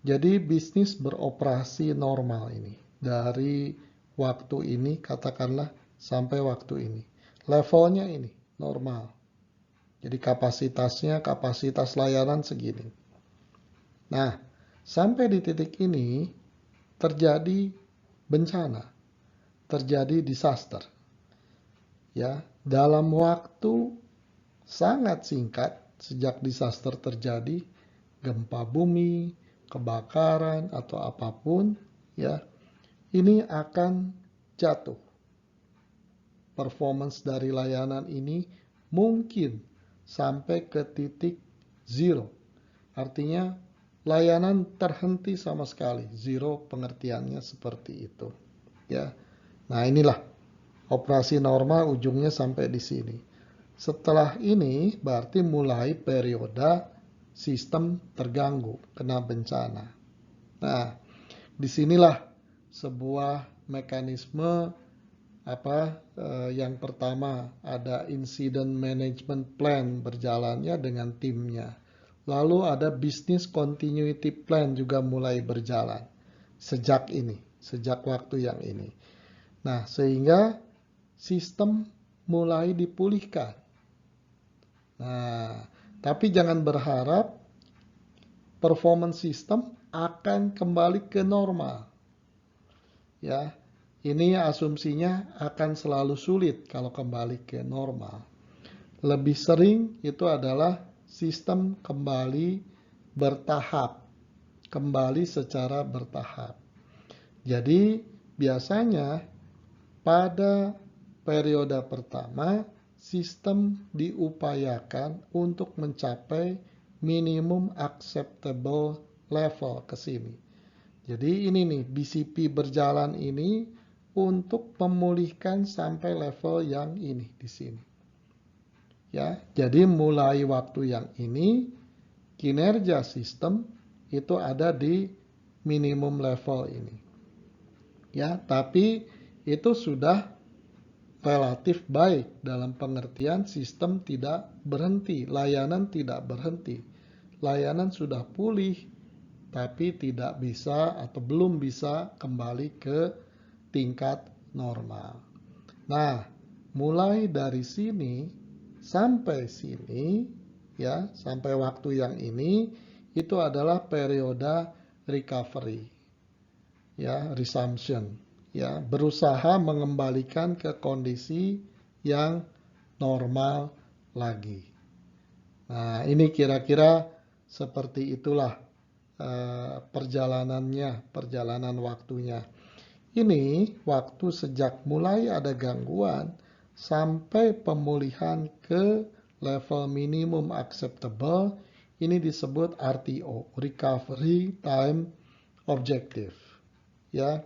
Jadi bisnis beroperasi normal ini. Dari waktu ini katakanlah sampai waktu ini. Levelnya ini normal. Jadi kapasitas layanan segini. Nah, sampai di titik ini terjadi bencana. Terjadi disaster. Ya, dalam waktu sangat singkat sejak disaster terjadi, gempa bumi, kebakaran atau apapun, ya, ini akan jatuh. Performance dari layanan ini mungkin sampai ke titik 0. Artinya layanan terhenti sama sekali. 0 pengertiannya seperti itu. Ya. Nah, inilah operasi normal ujungnya sampai di sini. Setelah ini berarti mulai periode sistem terganggu, kena bencana. Nah, disinilah sebuah mekanisme yang pertama ada incident management plan berjalannya dengan timnya. Lalu ada business continuity plan juga mulai berjalan sejak waktu yang ini. Nah, sehingga sistem mulai dipulihkan. Nah, tapi jangan berharap performance sistem akan kembali ke normal. Ya, ini asumsinya akan selalu sulit kalau kembali ke normal. Lebih sering itu adalah sistem kembali bertahap kembali secara bertahap. Jadi biasanya pada periode pertama sistem diupayakan untuk mencapai minimum acceptable level ke sini. Jadi ini nih, BCP berjalan ini untuk memulihkan sampai level yang ini di sini. Ya, jadi mulai waktu yang ini kinerja sistem itu ada di minimum level ini. Ya, tapi itu sudah relatif baik dalam pengertian sistem tidak berhenti, layanan tidak berhenti. Layanan sudah pulih, tapi tidak bisa atau belum bisa kembali ke tingkat normal. Nah, mulai dari sini sampai sini, ya, sampai waktu yang ini, itu adalah periode recovery, ya, resumption, ya, berusaha mengembalikan ke kondisi yang normal lagi. Nah, ini kira-kira seperti itulah perjalanan waktunya. Ini waktu sejak mulai ada gangguan sampai pemulihan ke level minimum acceptable, ini disebut RTO, Recovery Time Objective. Ya.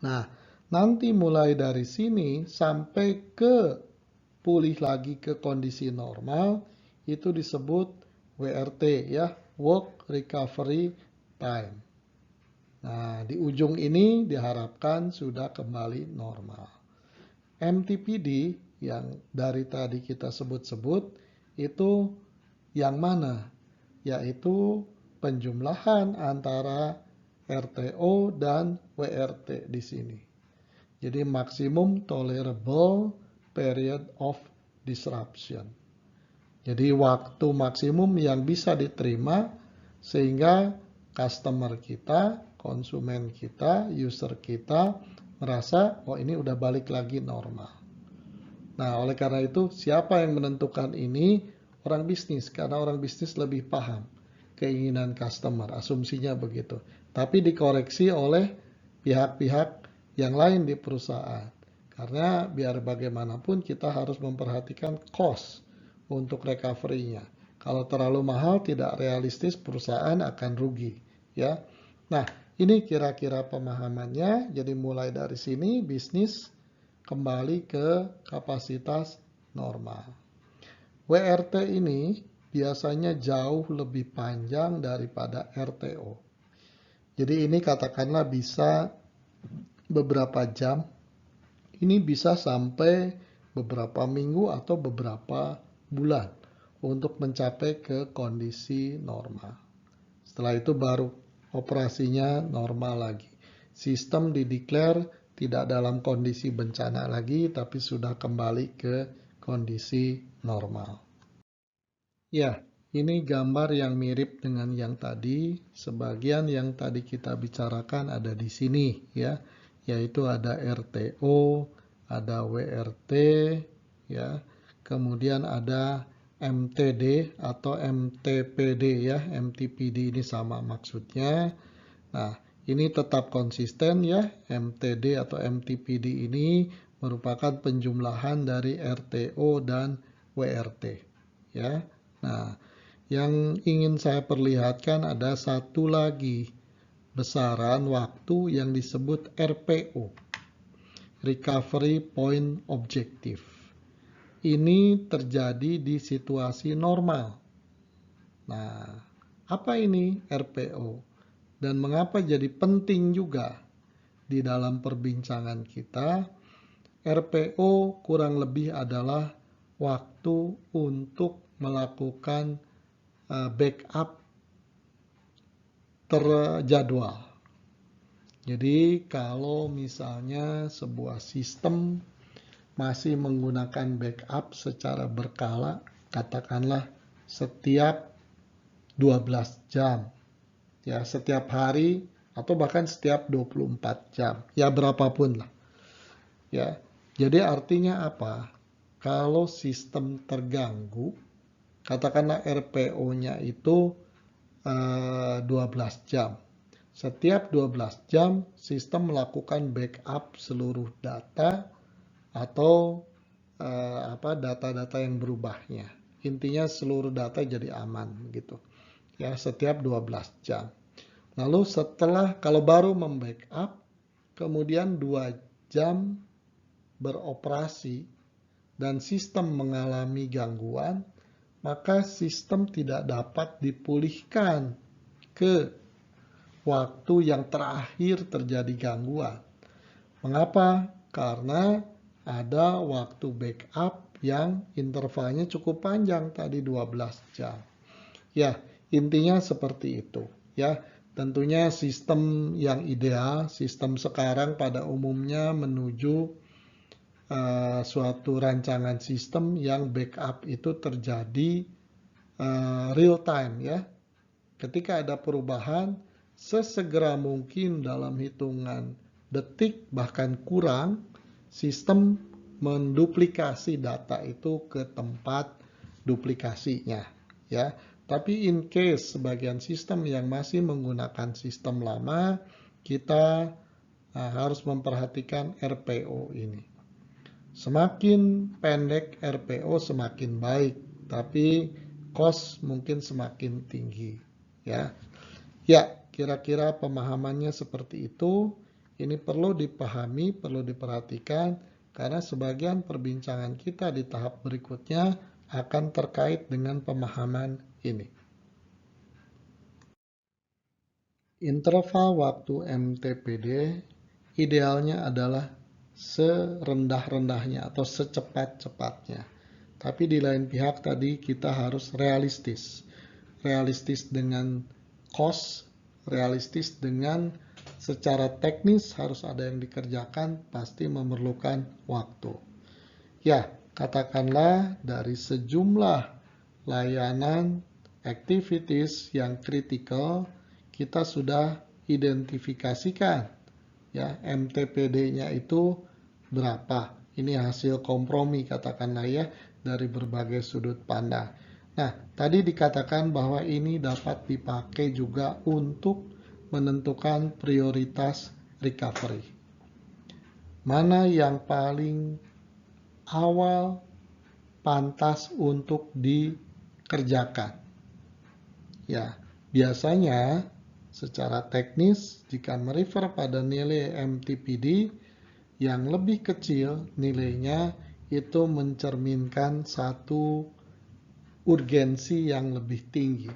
Nah, nanti mulai dari sini sampai ke pulih lagi ke kondisi normal, itu disebut WRT, ya, Work Recovery Time. Nah, di ujung ini diharapkan sudah kembali normal. MTPD yang dari tadi kita sebut-sebut itu yang mana? Yaitu penjumlahan antara RTO dan WRT di sini. Jadi Maximum Tolerable Period of Disruption. Jadi waktu maksimum yang bisa diterima sehingga customer kita, konsumen kita, user kita merasa, oh ini udah balik lagi normal. Nah, oleh karena itu siapa yang menentukan ini? Orang bisnis, karena orang bisnis lebih paham keinginan customer, asumsinya begitu. Tapi dikoreksi oleh pihak-pihak yang lain di perusahaan. Karena biar bagaimanapun kita harus memperhatikan cost untuk recovery-nya. Kalau terlalu mahal tidak realistis, perusahaan akan rugi, ya. Nah, ini kira-kira pemahamannya. Jadi mulai dari sini bisnis kembali ke kapasitas normal. WRT ini biasanya jauh lebih panjang daripada RTO. Jadi ini katakanlah bisa beberapa jam. Ini bisa sampai beberapa minggu atau beberapa bulan untuk mencapai ke kondisi normal. Setelah itu baru operasinya normal lagi. Sistem dideklar tidak dalam kondisi bencana lagi, tapi sudah kembali ke kondisi normal. Ya, ini gambar yang mirip dengan yang tadi. Sebagian yang tadi kita bicarakan ada di sini, ya, yaitu ada RTO, ada WRT, ya, kemudian ada MTD atau MTPD, ya, MTPD ini sama maksudnya. Nah, ini tetap konsisten, ya, MTD atau MTPD ini merupakan penjumlahan dari RTO dan WRT, ya. Nah, yang ingin saya perlihatkan ada satu lagi besaran waktu yang disebut RPO, Recovery Point Objective. Ini terjadi di situasi normal. Nah, apa ini RPO? Dan mengapa jadi penting juga di dalam perbincangan kita? RPO kurang lebih adalah waktu untuk melakukan backup terjadwal. Jadi kalau misalnya sebuah sistem masih menggunakan backup secara berkala, katakanlah setiap 12 jam, ya, setiap hari atau bahkan setiap 24 jam, ya berapapun lah. Ya, jadi artinya apa? Kalau sistem terganggu, katakanlah RPO-nya itu 12 jam. Setiap 12 jam, sistem melakukan backup seluruh data atau data-data yang berubahnya. Intinya seluruh data jadi aman gitu. Ya, setiap 12 jam. Lalu setelah kalau baru membackup, kemudian 2 jam beroperasi dan sistem mengalami gangguan, maka sistem tidak dapat dipulihkan ke waktu yang terakhir terjadi gangguan. Mengapa? Karena ada waktu backup yang intervalnya cukup panjang, tadi 12 jam. Ya, intinya seperti itu. Ya, tentunya sistem yang ideal, sistem sekarang pada umumnya menuju suatu rancangan sistem yang backup itu terjadi real time ya. Ketika ada perubahan, sesegera mungkin dalam hitungan detik bahkan kurang, sistem menduplikasi data itu ke tempat duplikasinya ya. Tapi in case sebagian sistem yang masih menggunakan sistem lama, kita harus memperhatikan RPO ini. Semakin pendek RPO semakin baik, tapi cost mungkin semakin tinggi ya. Ya, kira-kira pemahamannya seperti itu. Ini perlu dipahami, perlu diperhatikan karena sebagian perbincangan kita di tahap berikutnya akan terkait dengan pemahaman ini. Interval waktu MTPD idealnya adalah serendah-rendahnya atau secepat-cepatnya. Tapi di lain pihak tadi kita harus realistis. Realistis dengan cost, realistis dengan secara teknis harus ada yang dikerjakan, pasti memerlukan waktu. Ya, katakanlah dari sejumlah layanan activities yang kritikal, kita sudah identifikasikan ya MTPD-nya itu berapa. Ini hasil kompromi katakanlah ya dari berbagai sudut pandang. Nah, tadi dikatakan bahwa ini dapat dipakai juga untuk menentukan prioritas recovery. Mana yang paling awal pantas untuk dikerjakan. Ya, biasanya secara teknis, jika merefer pada nilai MTPD yang lebih kecil, nilainya itu mencerminkan satu urgensi yang lebih tinggi.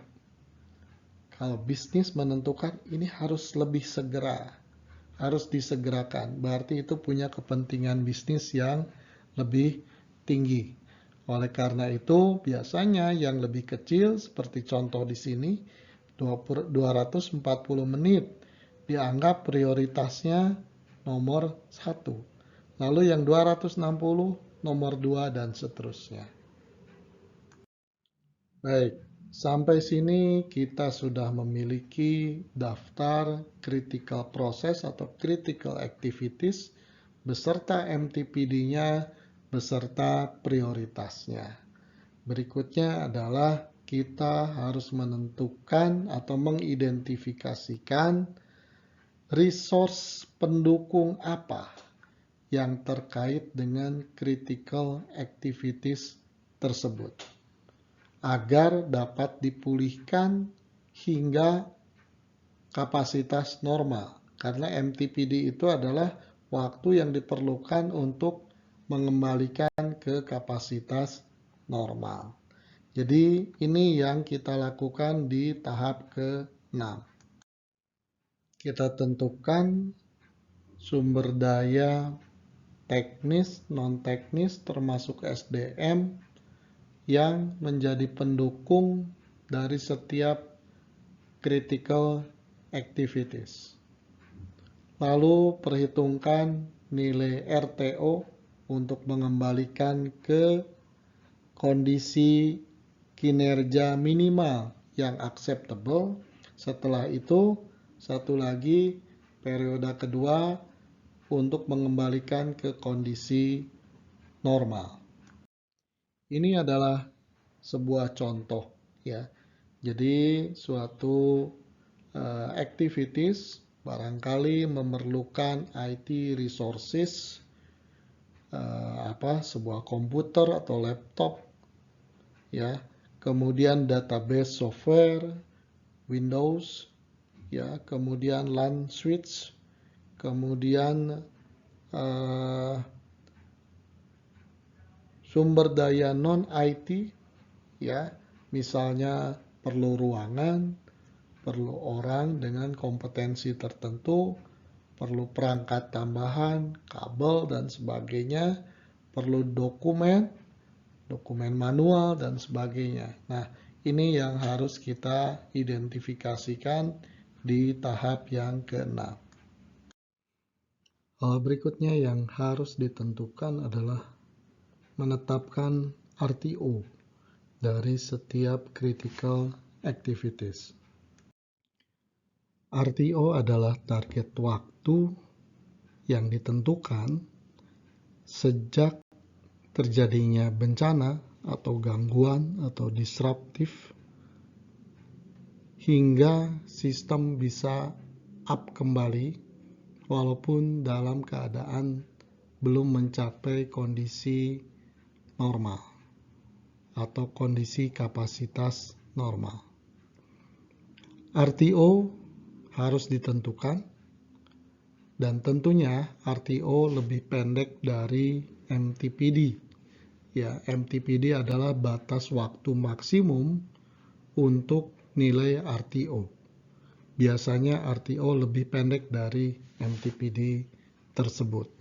Kalau bisnis menentukan ini harus lebih segera, harus disegerakan, berarti itu punya kepentingan bisnis yang lebih tinggi. Oleh karena itu, biasanya yang lebih kecil, seperti contoh di sini, 240 menit dianggap prioritasnya nomor 1. Lalu yang 260 nomor 2 dan seterusnya. Baik, sampai sini kita sudah memiliki daftar critical process atau critical activities beserta MTPD-nya beserta prioritasnya. Berikutnya adalah kita harus menentukan atau mengidentifikasikan resource pendukung apa yang terkait dengan critical activities tersebut agar dapat dipulihkan hingga kapasitas normal. Karena MTPD itu adalah waktu yang diperlukan untuk mengembalikan ke kapasitas normal. Jadi ini yang kita lakukan di tahap ke-6. Kita tentukan sumber daya teknis, non-teknis termasuk SDM yang menjadi pendukung dari setiap critical activities. Lalu perhitungkan nilai RTO untuk mengembalikan ke kondisi kinerja minimal yang acceptable. Setelah itu, satu lagi periode kedua untuk mengembalikan ke kondisi normal. Ini adalah sebuah contoh ya. Jadi suatu activities barangkali memerlukan IT resources, sebuah komputer atau laptop, ya, kemudian database software, Windows, ya, kemudian LAN switch, kemudian sumber daya non IT, ya, misalnya perlu ruangan, perlu orang dengan kompetensi tertentu, perlu perangkat tambahan, kabel dan sebagainya, perlu dokumen manual dan sebagainya. Nah, ini yang harus kita identifikasikan di tahap yang ke-6. Hal berikutnya yang harus ditentukan adalah menetapkan RTO dari setiap critical activities. RTO adalah target waktu yang ditentukan sejak terjadinya bencana atau gangguan atau disruptif hingga sistem bisa up kembali walaupun dalam keadaan belum mencapai kondisi normal atau kondisi kapasitas normal. RTO harus ditentukan dan tentunya RTO lebih pendek dari MTPD. Ya, MTPD adalah batas waktu maksimum untuk nilai RTO. Biasanya RTO lebih pendek dari MTPD tersebut.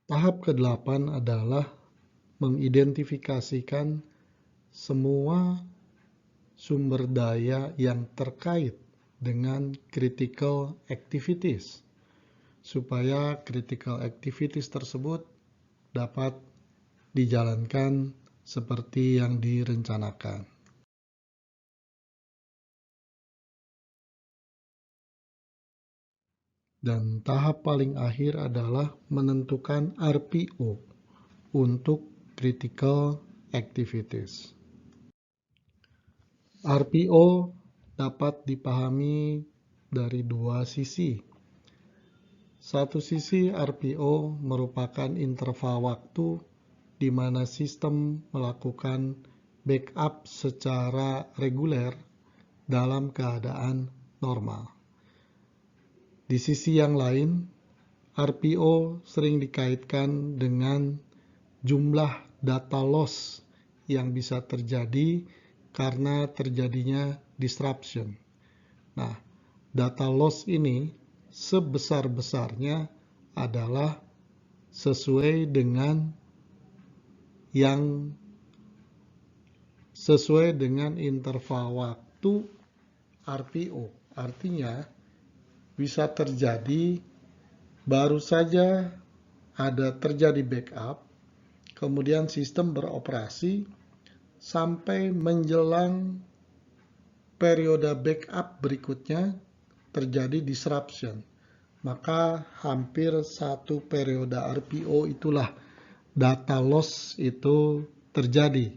Tahap ke-8 adalah mengidentifikasikan semua sumber daya yang terkait dengan critical activities, supaya critical activities tersebut dapat dijalankan seperti yang direncanakan. Dan tahap paling akhir adalah menentukan RPO untuk critical activities. RPO dapat dipahami dari dua sisi. Satu sisi, RPO merupakan interval waktu di mana sistem melakukan backup secara reguler dalam keadaan normal. Di sisi yang lain, RPO sering dikaitkan dengan jumlah data loss yang bisa terjadi karena terjadinya disruption. Nah, data loss ini sebesar-besarnya adalah sesuai dengan interval waktu RPO. Artinya bisa terjadi baru saja ada terjadi backup, kemudian sistem beroperasi sampai menjelang periode backup berikutnya terjadi disruption. Maka hampir satu periode RPO itulah data loss itu terjadi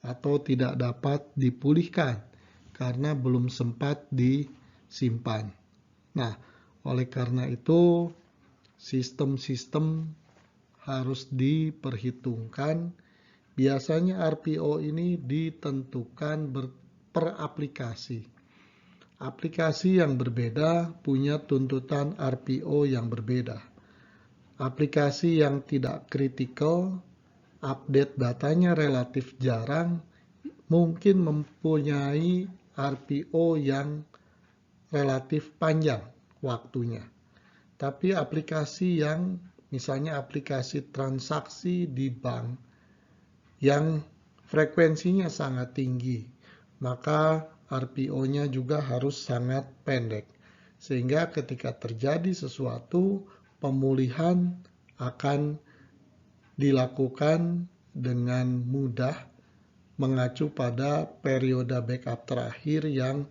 atau tidak dapat dipulihkan karena belum sempat disimpan. Nah, oleh karena itu sistem-sistem harus diperhitungkan. Biasanya RPO ini ditentukan per aplikasi. Aplikasi yang berbeda punya tuntutan RPO yang berbeda. Aplikasi yang tidak kritikal, update datanya relatif jarang, mungkin mempunyai RPO yang relatif panjang waktunya. Tapi aplikasi yang misalnya aplikasi transaksi di bank yang frekuensinya sangat tinggi, maka RPO-nya juga harus sangat pendek. Sehingga ketika terjadi sesuatu, pemulihan akan dilakukan dengan mudah mengacu pada periode backup terakhir yang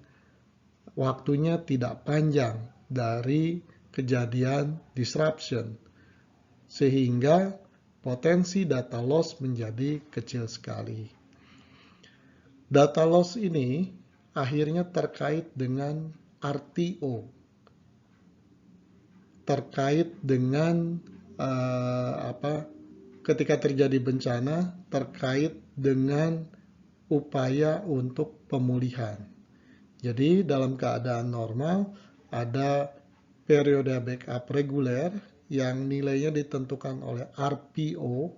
waktunya tidak panjang dari kejadian disruption. Sehingga potensi data loss menjadi kecil sekali. Data loss ini akhirnya terkait dengan RTO, terkait dengan ketika terjadi bencana, terkait dengan upaya untuk pemulihan. Jadi dalam keadaan normal ada periode backup reguler yang nilainya ditentukan oleh RPO.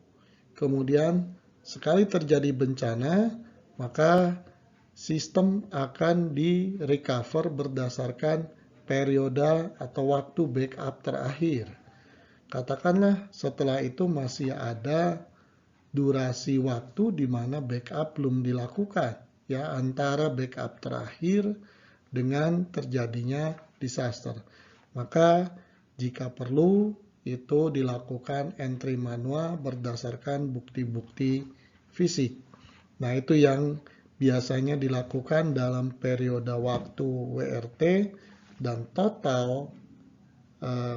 Kemudian sekali terjadi bencana, maka sistem akan di-recover berdasarkan periode atau waktu backup terakhir. Katakanlah setelah itu masih ada durasi waktu di mana backup belum dilakukan, ya, antara backup terakhir dengan terjadinya disaster. Maka jika perlu itu dilakukan entry manual berdasarkan bukti-bukti fisik. Nah, itu yang biasanya dilakukan dalam periode waktu WRT, dan total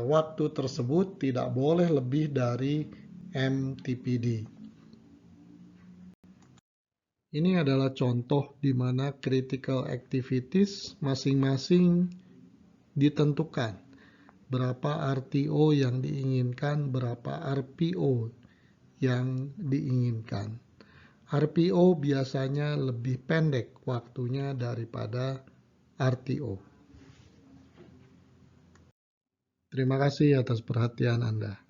waktu tersebut tidak boleh lebih dari MTPD. Ini adalah contoh di mana critical activities masing-masing ditentukan. Berapa RTO yang diinginkan, berapa RPO yang diinginkan. RPO biasanya lebih pendek waktunya daripada RTO. Terima kasih atas perhatian Anda.